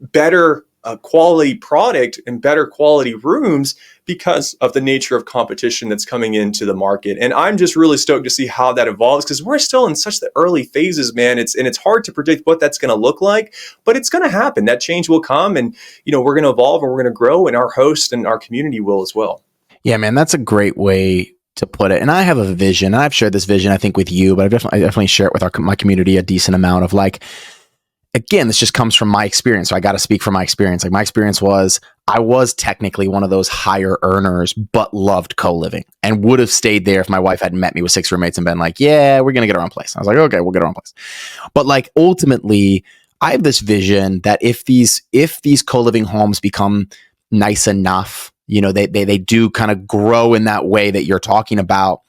better quality product and better quality rooms because of the nature of competition that's coming into the market. And I'm just really stoked to see how that evolves, because we're still in such the early phases, man. It's hard to predict what that's going to look like, but it's going to happen. That change will come, and we're going to evolve and we're going to grow, and our host and our community will as well. Yeah, man, that's a great way to put it. And I have a vision. I've shared this vision, I think, with you, but I definitely share it with my community a decent amount of like, again, this just comes from my experience. So I got to speak from my experience. Like my experience was I was technically one of those higher earners, but loved co-living and would have stayed there if my wife hadn't met me with 6 roommates and been like, yeah, we're going to get our own place. I was like, okay, we'll get our own place. But like ultimately, I have this vision that if these co-living homes become nice enough, they do kind of grow in that way that you're talking about,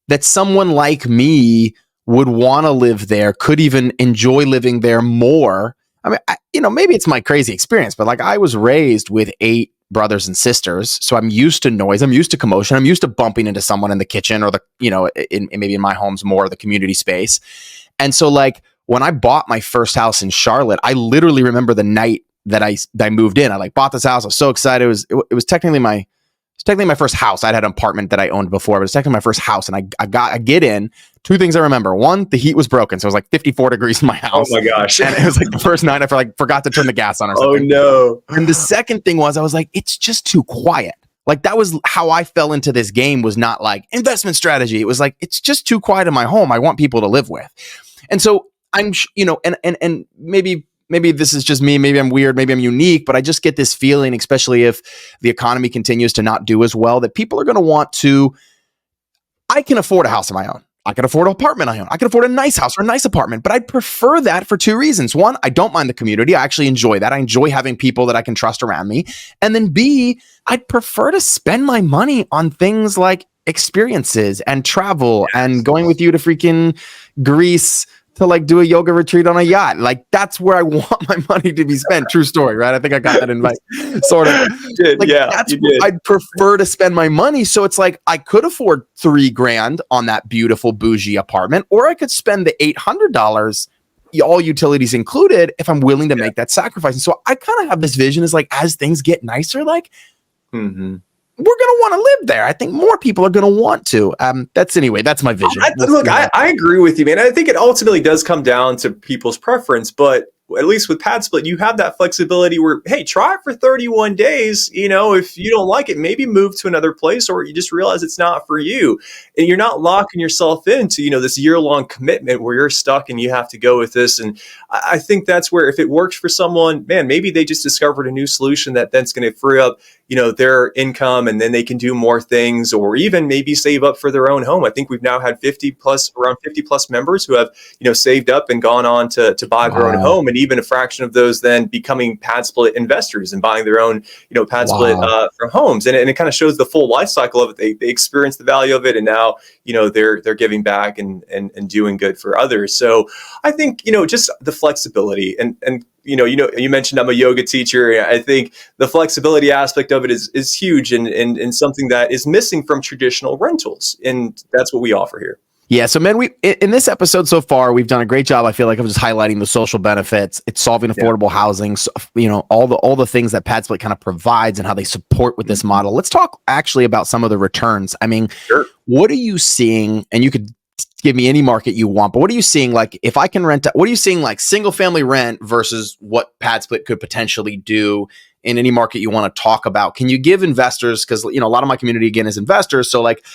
that someone like me would want to live there, could even enjoy living there more. I mean, maybe it's my crazy experience, but like I was raised with 8 brothers and sisters, so I'm used to noise, I'm used to commotion, I'm used to bumping into someone in the kitchen or maybe in my home's more the community space. And so like when I bought my first house in Charlotte, I literally remember the night that I moved in. I like bought this house. I was so excited. It was technically my first house. I'd had an apartment that I owned before, but it was technically my first house. And I get in. 2 things I remember. One, the heat was broken. So it was like 54 degrees in my house. Oh my gosh. And it was like the first night I forgot to turn the gas on or something. Oh no. And the second thing was I was like, it's just too quiet. Like that was how I fell into this game, was not like investment strategy. It was like, it's just too quiet in my home. I want people to live with. And so I'm, and maybe this is just me, maybe I'm weird, maybe I'm unique, but I just get this feeling, especially if the economy continues to not do as well, that people are going to want to, I can afford a house of my own. I can afford an apartment I own. I can afford a nice house or a nice apartment, but I'd prefer that for 2 reasons. One, I don't mind the community. I actually enjoy that. I enjoy having people that I can trust around me. And then B, I'd prefer to spend my money on things like experiences and travel and going with you to freaking Greece to to like do a yoga retreat on a yacht. Like that's where I want my money to be spent. True story, right? I think I got that invite, sort of. Like that's where I'd prefer to spend my money. So it's like I could afford $3,000 on that beautiful bougie apartment, or I could spend the $800, all utilities included, if I'm willing to make that sacrifice. And so I kind of have this vision is like as things get nicer, like we're going to want to live there. I think more people are going to want to. That's my vision. I agree with you, man. I think it ultimately does come down to people's preference, but at least with PadSplit, you have that flexibility where, hey, try it for 31 days. If you don't like it, maybe move to another place, or you just realize it's not for you. And you're not locking yourself into, this year-long commitment where you're stuck and you have to go with this. And I think that's where, if it works for someone, man, maybe they just discovered a new solution that then's going to free up, their income, and then they can do more things, or even maybe save up for their own home. I think we've now had around 50 plus members who have, saved up and gone on to buy their own home. And even a fraction of those then becoming PadSplit investors and buying their own, PadSplit for homes. And it kind of shows the full life cycle of it. They experience the value of it, and now, they're giving back and doing good for others. So I think, just the flexibility and you mentioned I'm a yoga teacher. I think the flexibility aspect of it is huge and something that is missing from traditional rentals. And that's what we offer here. Yeah. So, man, in this episode so far, we've done a great job. I feel like I'm just highlighting the social benefits. It's solving affordable housing. So, all the things that PadSplit kind of provides and how they support with this model. Let's talk actually about some of the returns. I mean, What are you seeing? And you could give me any market you want, but what are you seeing? Like, if I can rent, what are you seeing like single family rent versus what PadSplit could potentially do in any market you want to talk about? Can you give investors, because, a lot of my community again is investors. So like,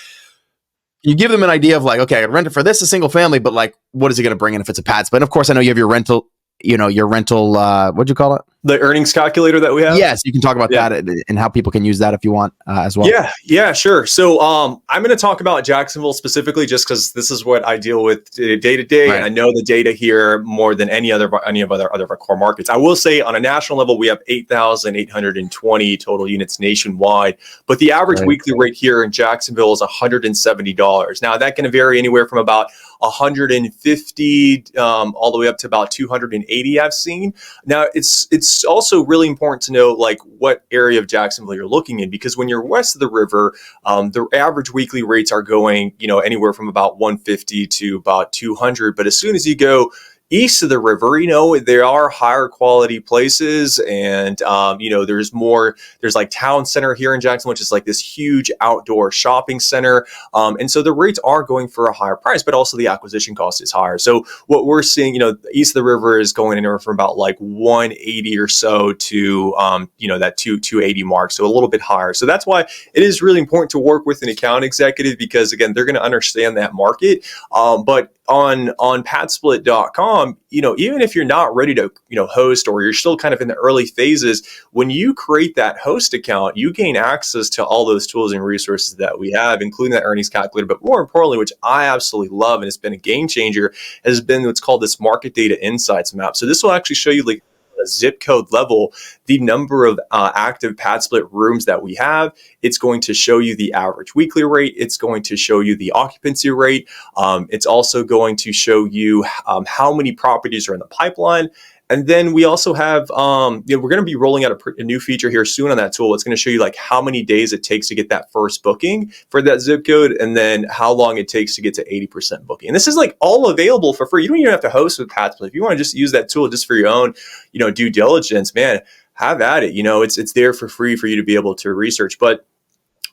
you give them an idea of like, okay, I rent it for this, a single family, but like, what is it going to bring in if it's a PadSplit? And of course, I know you have your rental, what'd you call it? The earnings calculator that we have. Yes, you can talk about that and how people can use that if you want as well. Yeah, sure. So I'm going to talk about Jacksonville specifically, just because this is what I deal with day to day, and I know the data here more than any of our core markets. I will say on a national level, we have 8,820 total units nationwide, but the average weekly rate here in Jacksonville is $170. Now that can vary anywhere from about 150 all the way up to about 280 I've seen. Now it's also really important to know like what area of Jacksonville you're looking in, because when you're west of the river, the average weekly rates are going, anywhere from about 150 to about 200. But as soon as you go east of the river, there are higher quality places, and there's like Town Center here in Jackson, which is like this huge outdoor shopping center, and so the rates are going for a higher price, but also the acquisition cost is higher. So what we're seeing, east of the river is going anywhere from about like 180 or so to that 280 mark, so a little bit higher. So that's why it is really important to work with an account executive, because again, they're going to understand that market. But on padsplit.com, even if you're not ready to, host, or you're still kind of in the early phases, when you create that host account, you gain access to all those tools and resources that we have, including that earnings calculator. But more importantly, which I absolutely love, and it's been a game changer, has been what's called this market data insights map. So this will actually show you like a zip code level, the number of active PadSplit rooms that we have. It's going to show you the average weekly rate. It's going to show you the occupancy rate. It's also going to show you how many properties are in the pipeline. And then we also have, we're going to be rolling out a new feature here soon on that tool. It's going to show you like how many days it takes to get that first booking for that zip code, and then how long it takes to get to 80% booking. And this is like all available for free. You don't even have to host with PadSplit. If you want to just use that tool just for your own, due diligence, man, have at it. It's there for free for you to be able to research. But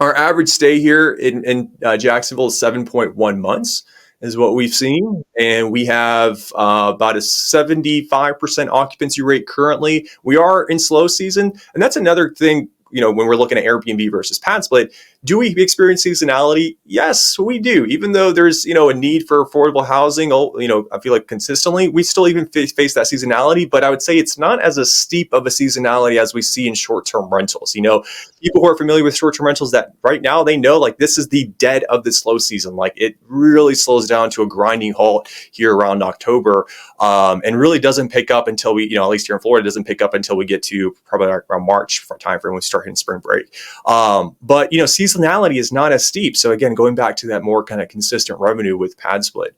our average stay here in Jacksonville is 7.1 months. Is what we've seen. And we have about a 75% occupancy rate currently. We are in slow season. And that's another thing, when we're looking at Airbnb versus PadSplit, do we experience seasonality? Yes, we do. Even though there's, a need for affordable housing, I feel like consistently, we still even face that seasonality, but I would say it's not as a steep of a seasonality as we see in short-term rentals. People who are familiar with short-term rentals, that right now they know like this is the dead of the slow season. Like it really slows down to a grinding halt here around October, and really doesn't pick up until we, at least here in Florida, doesn't pick up until we get to probably around March timeframe when we start hitting spring break. But seasonally, seasonality is not as steep. So again, going back to that more kind of consistent revenue with PadSplit.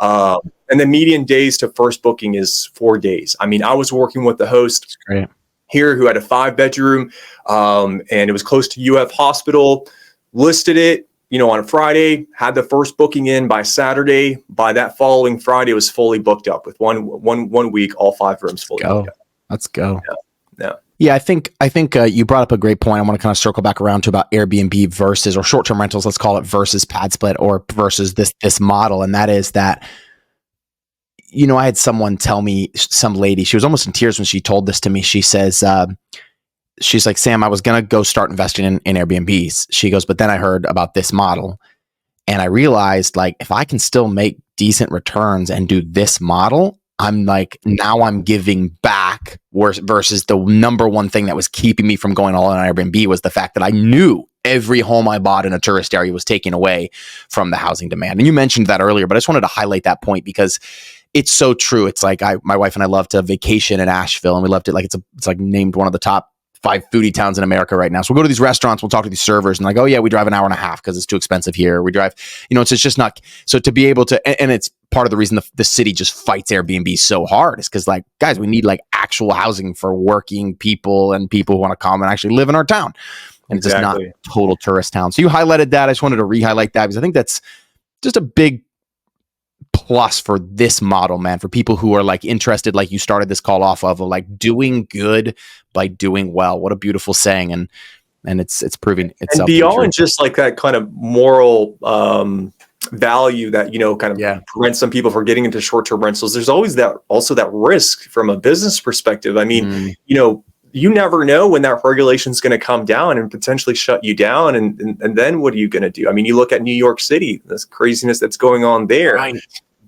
And the median days to first booking is 4 days. I mean, I was working with the host here who had a 5-bedroom, and it was close to UF Hospital, listed it, on a Friday, had the first booking in by Saturday. By that following Friday, it was fully booked up with one week, all 5 rooms fully booked up. Let's go. Yeah. Yeah, I think you brought up a great point. I want to kind of circle back around to about Airbnb versus, or short-term rentals, let's call it, versus PadSplit, or versus this model. And that is that, I had someone tell me, some lady, she was almost in tears when she told this to me. She says, she's like, Sam, I was going to go start investing in Airbnbs. She goes, but then I heard about this model and I realized, like, if I can still make decent returns and do this model, I'm like, now I'm giving back, versus the number one thing that was keeping me from going all in on Airbnb was the fact that I knew every home I bought in a tourist area was taking away from the housing demand. And you mentioned that earlier, but I just wanted to highlight that point because it's so true. It's like my wife and I love to vacation in Asheville, and we loved it. Like it's like named one of the top 5 foodie towns in America right now. So we'll go to these restaurants, we'll talk to these servers, and like, oh yeah, we drive an hour and a half because it's too expensive here. We drive, it's just not. So to be able to, and it's part of the reason the city just fights Airbnb so hard is because, like, guys, we need like actual housing for working people and people who want to come and actually live in our town. And it's just not a total tourist town. So you highlighted that. I just wanted to re-highlight that because I think that's just a big plus for this model, man, for people who are like interested, like you started this call off of like doing good by doing well. What a beautiful saying. And it's proving itself. And beyond just like that kind of moral value that, kind of prevents some people from getting into short-term rentals, there's always that risk from a business perspective. I mean, you never know when that regulation is going to come down and potentially shut you down. And then what are you going to do? I mean, you look at New York City, this craziness that's going on there. Right.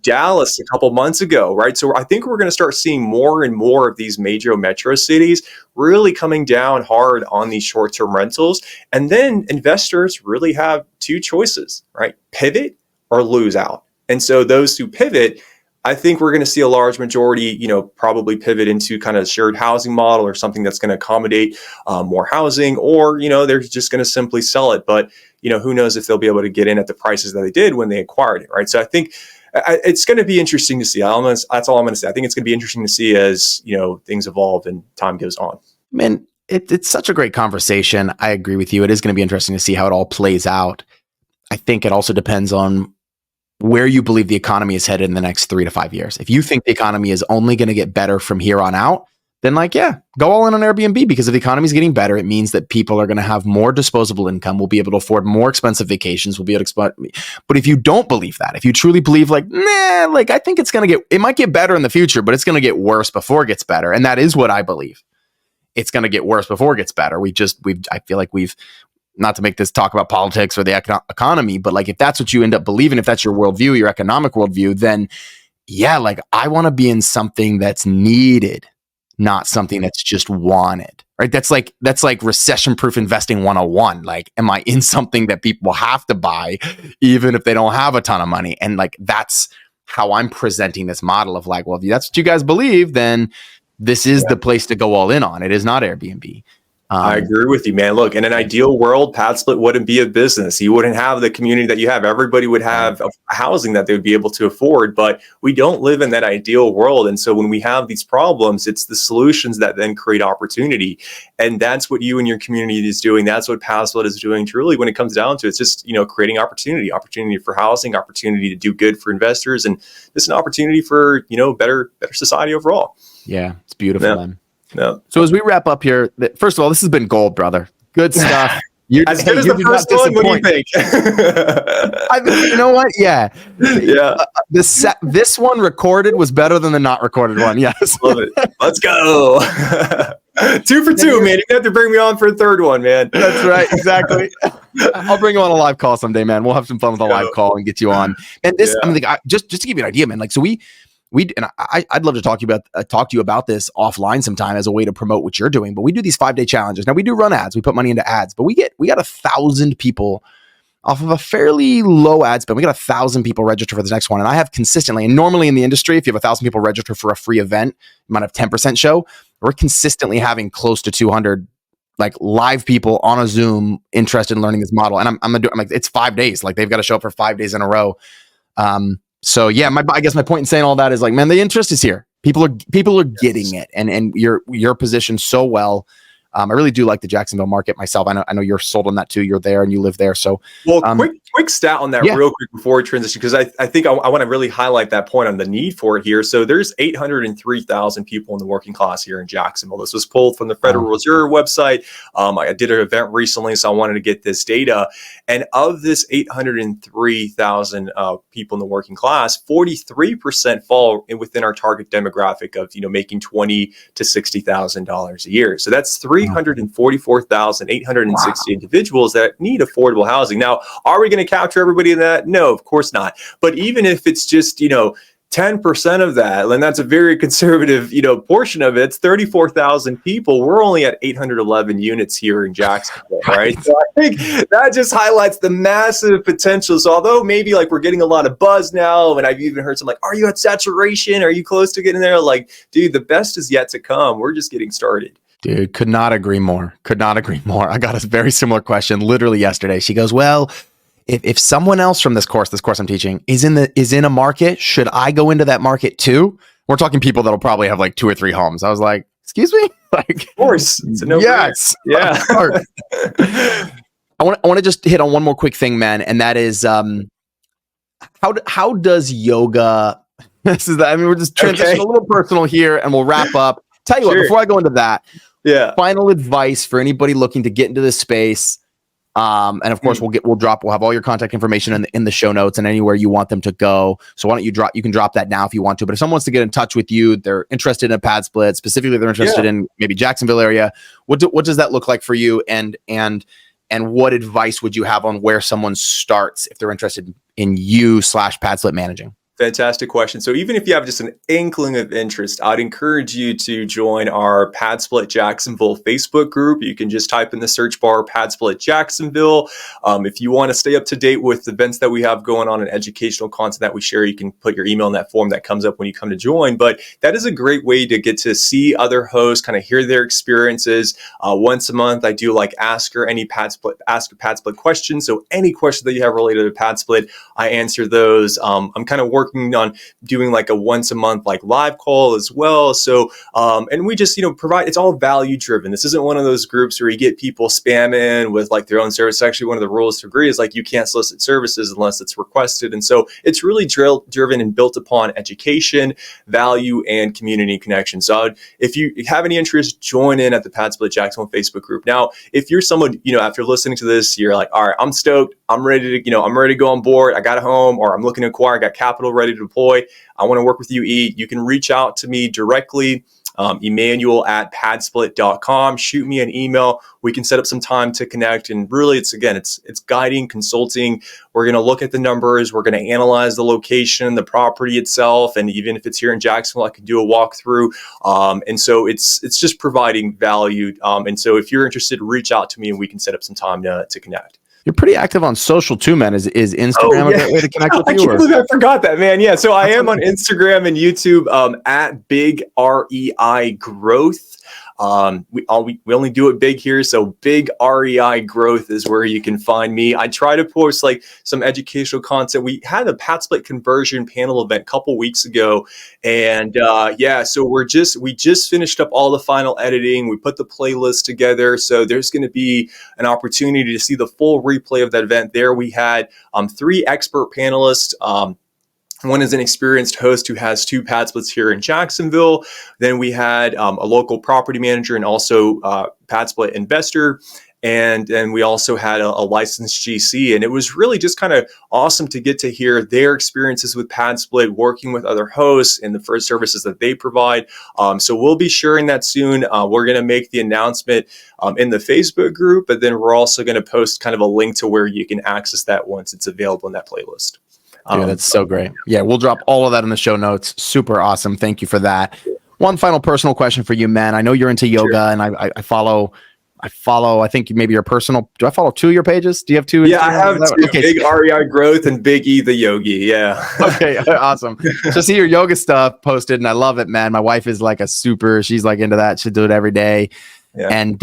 Dallas a couple months ago, right? So I think we're going to start seeing more and more of these major metro cities really coming down hard on these short-term rentals. And then investors really have 2 choices, right? Pivot or lose out. And so those who pivot, I think we're going to see a large majority, probably pivot into kind of shared housing model or something that's going to accommodate more housing, or, they're just going to simply sell it. But, who knows if they'll be able to get in at the prices that they did when they acquired it, right? So I think it's going to be interesting to see. That's all I'm going to say. I think it's going to be interesting to see as, things evolve and time goes on. Man, it's such a great conversation. I agree with you. It is going to be interesting to see how it all plays out. I think it also depends on where you believe the economy is headed in the next 3 to 5 years. If you think the economy is only going to get better from here on out, then go all in on Airbnb, because if the economy is getting better, it means that people are going to have more disposable income. We'll be able to afford more expensive vacations. We'll be able to but if you don't believe that, if you truly believe I think it might get better in the future, but it's going to get worse before it gets better. And that is what I believe. It's going to get worse before it gets better. I feel like we've, not to make this talk about politics or the economy, but like, if that's what you end up believing, if that's your worldview, your economic worldview, then I want to be in something that's needed, not something that's just wanted, right? That's like recession-proof investing 101. Like, am I in something that people have to buy, even if they don't have a ton of money? And like, that's how I'm presenting this model of like, well, if that's what you guys believe, then this is the place to go all in on. It is not Airbnb. I agree with you, man. Look, in an ideal world, PadSplit wouldn't be a business. You wouldn't have the community that you have. Everybody would have housing that they would be able to afford, but we don't live in that ideal world. And so when we have these problems, it's the solutions that then create opportunity. And that's what you and your community is doing. That's what PadSplit is doing. Truly, when it comes down to it, it's just, creating opportunity for housing, opportunity to do good for investors, and just an opportunity for, better society overall. Yeah, it's beautiful, man. No. So as we wrap up here, first of all, this has been gold, brother. Good stuff. As good as the first one. What do you think? You know what? Yeah. This one recorded was better than the not recorded one. Yes. Love it. Let's go. 2 for 2, man. You have to bring me on for a third one, man. That's right. Exactly. I'll bring you on a live call someday, man. We'll have some fun with a live call and get you on. And this, just to give you an idea, man. Like, so I'd love to talk to you about this offline sometime as a way to promote what you're doing. But we do these 5-day challenges. Now we do run ads. We put money into ads, but we got 1,000 people off of a fairly low ad spend. We got 1,000 people register for this next one. And I have consistently, and normally in the industry, if you have 1,000 people register for a free event, you might have 10% show. We're consistently having close to 200 like live people on a Zoom interested in learning this model. And I'm like, it's 5 days. Like they've got to show up for 5 days in a row. So yeah, I guess my point in saying all that is like, man, the interest is here. People are getting it, and you're positioned so well. I really do like the Jacksonville market myself. I know you're sold on that too. You're there and you live there. So well, quick stat on that real quick before we transition, because I think I want to really highlight that point on the need for it here. So there's 803,000 people in the working class here in Jacksonville. This was pulled from the Federal Reserve website. I did an event recently, so I wanted to get this data. And of this 803,000 people in the working class, 43% fall within our target demographic of making $20,000 to $60,000 a year. So that's 344,860 individuals that need affordable housing. Now, are we going to capture everybody in that? No, of course not. But even if it's just 10% of that, and that's a very conservative, portion of it, it's 34,000 people. We're only at 811 units here in Jacksonville, right? So I think that just highlights the massive potential. So although maybe like we're getting a lot of buzz now, and I've even heard some like, are you at saturation? Are you close to getting there? Like, dude, the best is yet to come. We're just getting started. Dude, could not agree more. I got a very similar question literally yesterday. She goes, well, if someone else from this course I'm teaching is in a market, should I go into that market too? We're talking people that'll probably have like 2 or 3 homes. I was like, excuse me? Like, of course. It's a no-brainer. Yes. Yeah. I want to just hit on one more quick thing, man. And that is, how does yoga, we're just transitioning a little personal here and we'll wrap up. Tell you what, before I go into that, final advice for anybody looking to get into this space. And of course, we'll have all your contact information in the show notes and anywhere you want them to go. So why don't you can drop that now if you want to. But if someone wants to get in touch with you, they're interested in a pad split, specifically they're interested in maybe Jacksonville area. What does that look like for you? And what advice would you have on where someone starts if they're interested in you /pad split managing? Fantastic question. So even if you have just an inkling of interest, I'd encourage you to join our PadSplit Jacksonville Facebook group. You can just type in the search bar PadSplit Jacksonville. If you want to stay up to date with events that we have going on and educational content that we share, you can put your email in that form that comes up when you come to join. But that is a great way to get to see other hosts, kind of hear their experiences. Once a month, I do like ask your PadSplit questions. So any question that you have related to PadSplit, I answer those. I'm kind of working on doing like a once a month like live call as well. So and we just provide, it's all value driven. This isn't one of those groups where you get people spamming with like their own service. Actually, one of the rules to agree is like you can't solicit services unless it's requested. And so it's really driven and built upon education, value, and community connection. So if you have any interest, join in at the PadSplit Jacksonville Facebook group. Now, if you're someone, after listening to this, you're like, all right, I'm stoked. I'm ready to go on board. I got a home, or I'm looking to acquire, I got capital ready to deploy. I want to work with you, E. You can reach out to me directly, Emanuel at PadSplit.com. Shoot me an email. We can set up some time to connect. And really, it's guiding, consulting. We're going to look at the numbers. We're going to analyze the location, the property itself. And even if it's here in Jacksonville, I can do a walkthrough. And so it's just providing value. And so if you're interested, reach out to me and we can set up some time to connect. You're pretty active on social too, man. Is Instagram a great way to connect with you? I can't believe I forgot that, man. Yeah, so I am on Instagram and YouTube at Big REI Growth. We only do it big here, so Big REI Growth is where you can find me. I try to post like some educational content. We had a PadSplit conversion panel event a couple weeks ago, and so we just finished up all the final editing. We put the playlist together, so there's going to be an opportunity to see the full replay of that event. There we had 3 expert panelists. One is an experienced host who has 2 pad splits here in Jacksonville. Then we had a local property manager and also pad split investor. And then we also had a licensed GC. And it was really just kind of awesome to get to hear their experiences with PadSplit, working with other hosts and the first services that they provide. So we'll be sharing that soon. We're going to make the announcement in the Facebook group, but then we're also going to post kind of a link to where you can access that once it's available in that playlist. Dude, that's so great. Yeah, we'll drop all of that in the show notes. Super awesome. Thank you for that. One final personal question for you, man. I know you're into yoga, and I follow. I think maybe your personal. Do I follow 2 of your pages? Do you have 2? Yeah, I have 2. Okay. Big REI Growth and Big E the Yogi. Yeah. Okay. Awesome. So see your yoga stuff posted, and I love it, man. My wife is like she's like into that. She'll do it every day. Yeah. And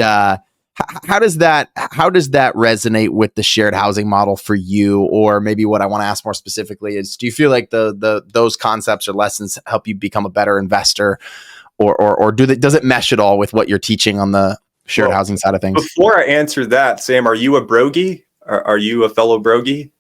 How does that resonate with the shared housing model for you? Or maybe what I want to ask more specifically is, do you feel like those concepts or lessons help you become a better investor, or does it mesh at all with what you're teaching on the shared housing side of things? Before I answer that, Sam, are you a brogie? Are you a fellow brogie?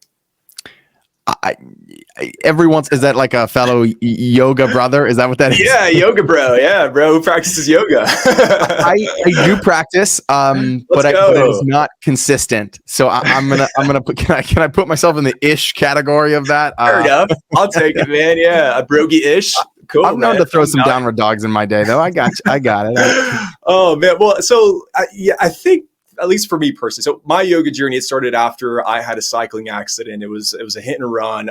Is that like a fellow yoga brother? Is that what that is? Yeah, yoga bro. Yeah, bro who practices yoga. I do practice, but it is not consistent. So I'm gonna put. Can I put myself in the ish category of that? Fair enough. I'll take it, man. Yeah, a brogie-ish. Cool. I've known to throw some downward dogs in my day, though. I got it. Oh man. Well, so I think, at least for me personally, so my yoga journey, it started after I had a cycling accident. It was a hit and run.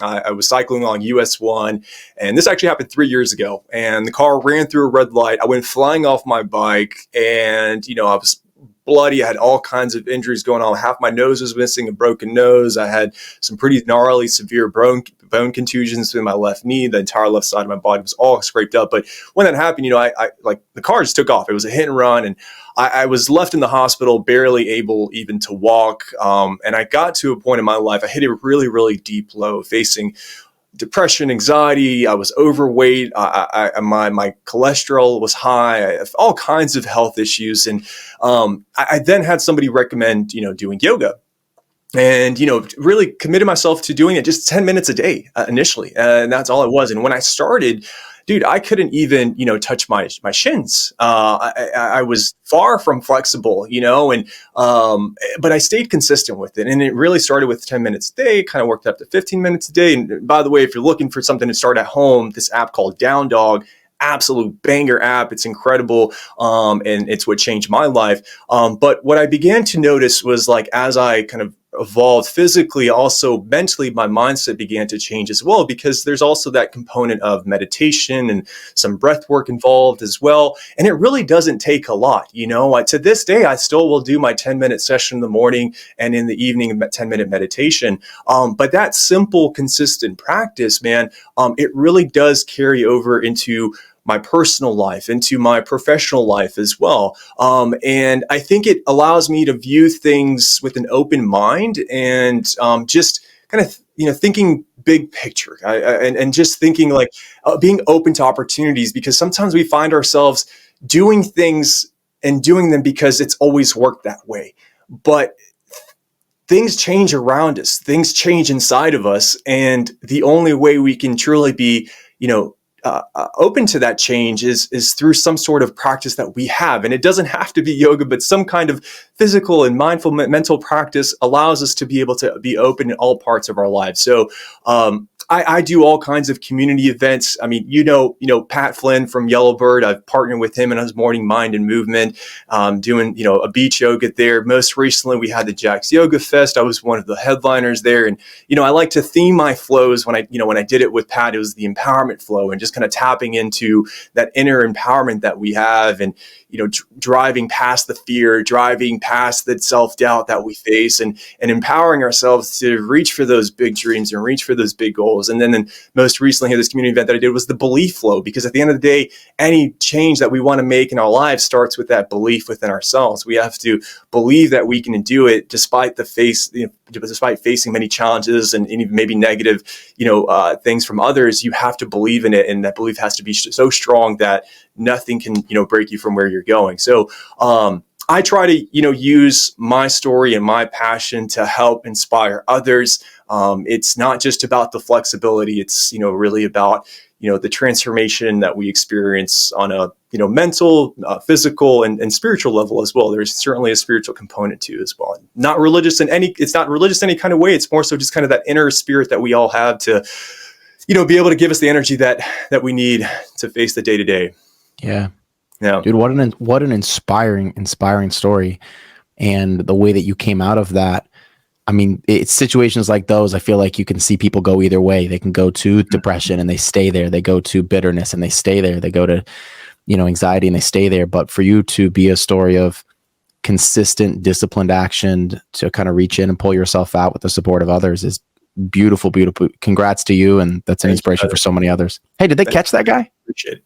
I was cycling along US1, and this actually happened 3 years ago. And the car ran through a red light. I went flying off my bike, and I was bloody. I had all kinds of injuries going on. Half my nose was missing, a broken nose. I had some pretty gnarly, severe bone contusions in my left knee. The entire left side of my body was all scraped up. But when that happened, I like the car just took off. It was a hit and run, and I was left in the hospital, barely able even to walk. And I got to a point in my life, I hit a really, really deep low, facing depression, anxiety. I was overweight. My cholesterol was high. I have all kinds of health issues. And I then had somebody recommend, doing yoga. And, really committed myself to doing it just 10 minutes a day initially. And that's all it was. And when I started, dude, I couldn't even, touch my shins. I was far from flexible, but I stayed consistent with it. And it really started with 10 minutes a day, kind of worked up to 15 minutes a day. And by the way, if you're looking for something to start at home, this app called Down Dog, absolute banger app. It's incredible. And it's what changed my life. But what I began to notice was, like, as I kind of evolved physically, also mentally, my mindset began to change as well, because there's also that component of meditation and some breath work involved as well. And it really doesn't take a lot. To this day, I still will do my 10-minute session in the morning and in the evening, 10-minute meditation. But that simple, consistent practice, man, it really does carry over into my personal life, into my professional life as well. And I think it allows me to view things with an open mind and just kind of, thinking big picture and just thinking like being open to opportunities, because sometimes we find ourselves doing things and doing them because it's always worked that way. But things change around us, things change inside of us. And the only way we can truly be, open to that change is through some sort of practice that we have. And it doesn't have to be yoga, but some kind of physical and mindful mental practice allows us to be able to be open in all parts of our lives. So I do all kinds of community events. I mean, Pat Flynn from Yellowbird, I've partnered with him in his morning mind and movement, doing, a beach yoga there. Most recently, we had the Jack's Yoga Fest. I was one of the headliners there. And, I like to theme my flows when I did it with Pat, it was the empowerment flow and just kind of tapping into that inner empowerment that we have and, driving past the fear, driving past the self-doubt that we face and empowering ourselves to reach for those big dreams and reach for those big goals. And then most recently, this community event that I did was the belief flow, because at the end of the day, any change that we want to make in our lives starts with that belief within ourselves. We have to believe that we can do it despite despite facing many challenges and even maybe negative, things from others. You have to believe in it, and that belief has to be so strong that nothing can, break you from where you're going. So, I try to, use my story and my passion to help inspire others. It's not just about the flexibility. It's, really about, the transformation that we experience on a, mental, physical, and spiritual level as well. There's certainly a spiritual component to it as well. It's not religious in any kind of way. It's more so just kind of that inner spirit that we all have to, be able to give us the energy that we need to face the day to day. Yeah. Yeah. Dude, what an inspiring story. And the way that you came out of that. I mean, it's situations like those. I feel like you can see people go either way. They can go to depression and they stay there. They go to bitterness and they stay there. They go to, anxiety and they stay there. But for you to be a story of consistent, disciplined action to kind of reach in and pull yourself out with the support of others is beautiful, beautiful. Congrats to you. And that's an inspiration for so many others. Hey, did they catch that guy? Appreciate it.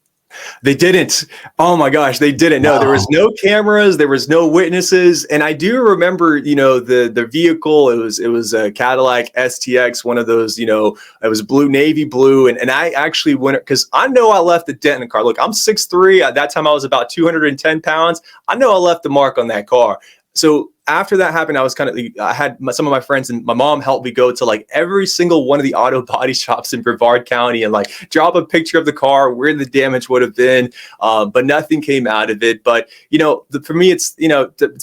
They didn't. Oh my gosh, they didn't. No, there was no cameras, there was no witnesses, and I do remember, the vehicle. It was a Cadillac STX, one of those. It was blue, navy blue, and I actually went because I know I left the dent in the car. Look, I'm 6'3". At that time, I was about 210 pounds. I know I left the mark on that car. So after that happened, I had some of my friends and my mom helped me go to like every single one of the auto body shops in Brevard County and like drop a picture of the car, where the damage would have been. But nothing came out of it. But, for me, it's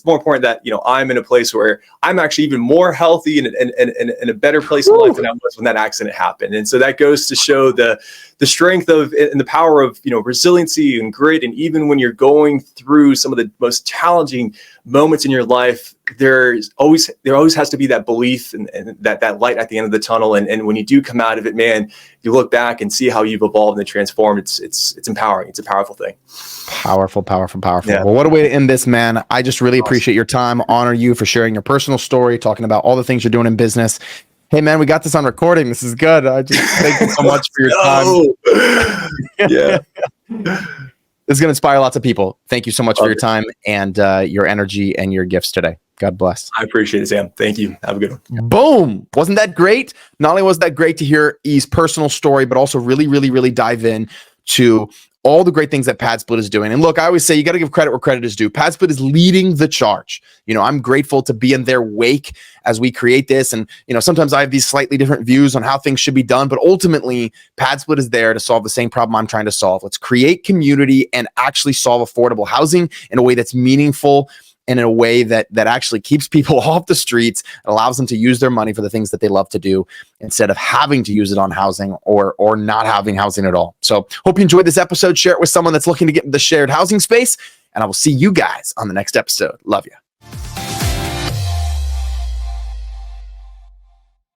more important that, I'm in a place where I'm actually even more healthy and in a better place in life than I was when that accident happened. And so that goes to show the strength of and the power of, resiliency and grit. And even when you're going through some of the most challenging moments in your life, there always has to be that belief and that light at the end of the tunnel. And when you do come out of it, man, you look back and see how you've evolved and transformed. It's empowering. It's a powerful thing. Powerful. Yeah. Well, what a way to end this, man. I just really appreciate your time. Honor you for sharing your personal story, talking about all the things you're doing in business. Hey, man, we got this on recording. This is good. I just thank you so much for your time. Yeah. This is going to inspire lots of people. Thank you so much for your time and your energy and your gifts today. God bless. I appreciate it, Sam. Thank you. Have a good one. Boom. Wasn't that great? Not only was that great to hear E's personal story, but also really, really, really dive in to all the great things that PadSplit is doing. And look, I always say you got to give credit where credit is due. PadSplit is leading the charge. I'm grateful to be in their wake as we create this. And, sometimes I have these slightly different views on how things should be done, but ultimately PadSplit is there to solve the same problem I'm trying to solve. Let's create community and actually solve affordable housing in a way that's meaningful and in a way that actually keeps people off the streets, allows them to use their money for the things that they love to do instead of having to use it on housing or not having housing at all. So hope you enjoyed this episode. Share it with someone that's looking to get into the shared housing space, and I will see you guys on the next episode. Love you.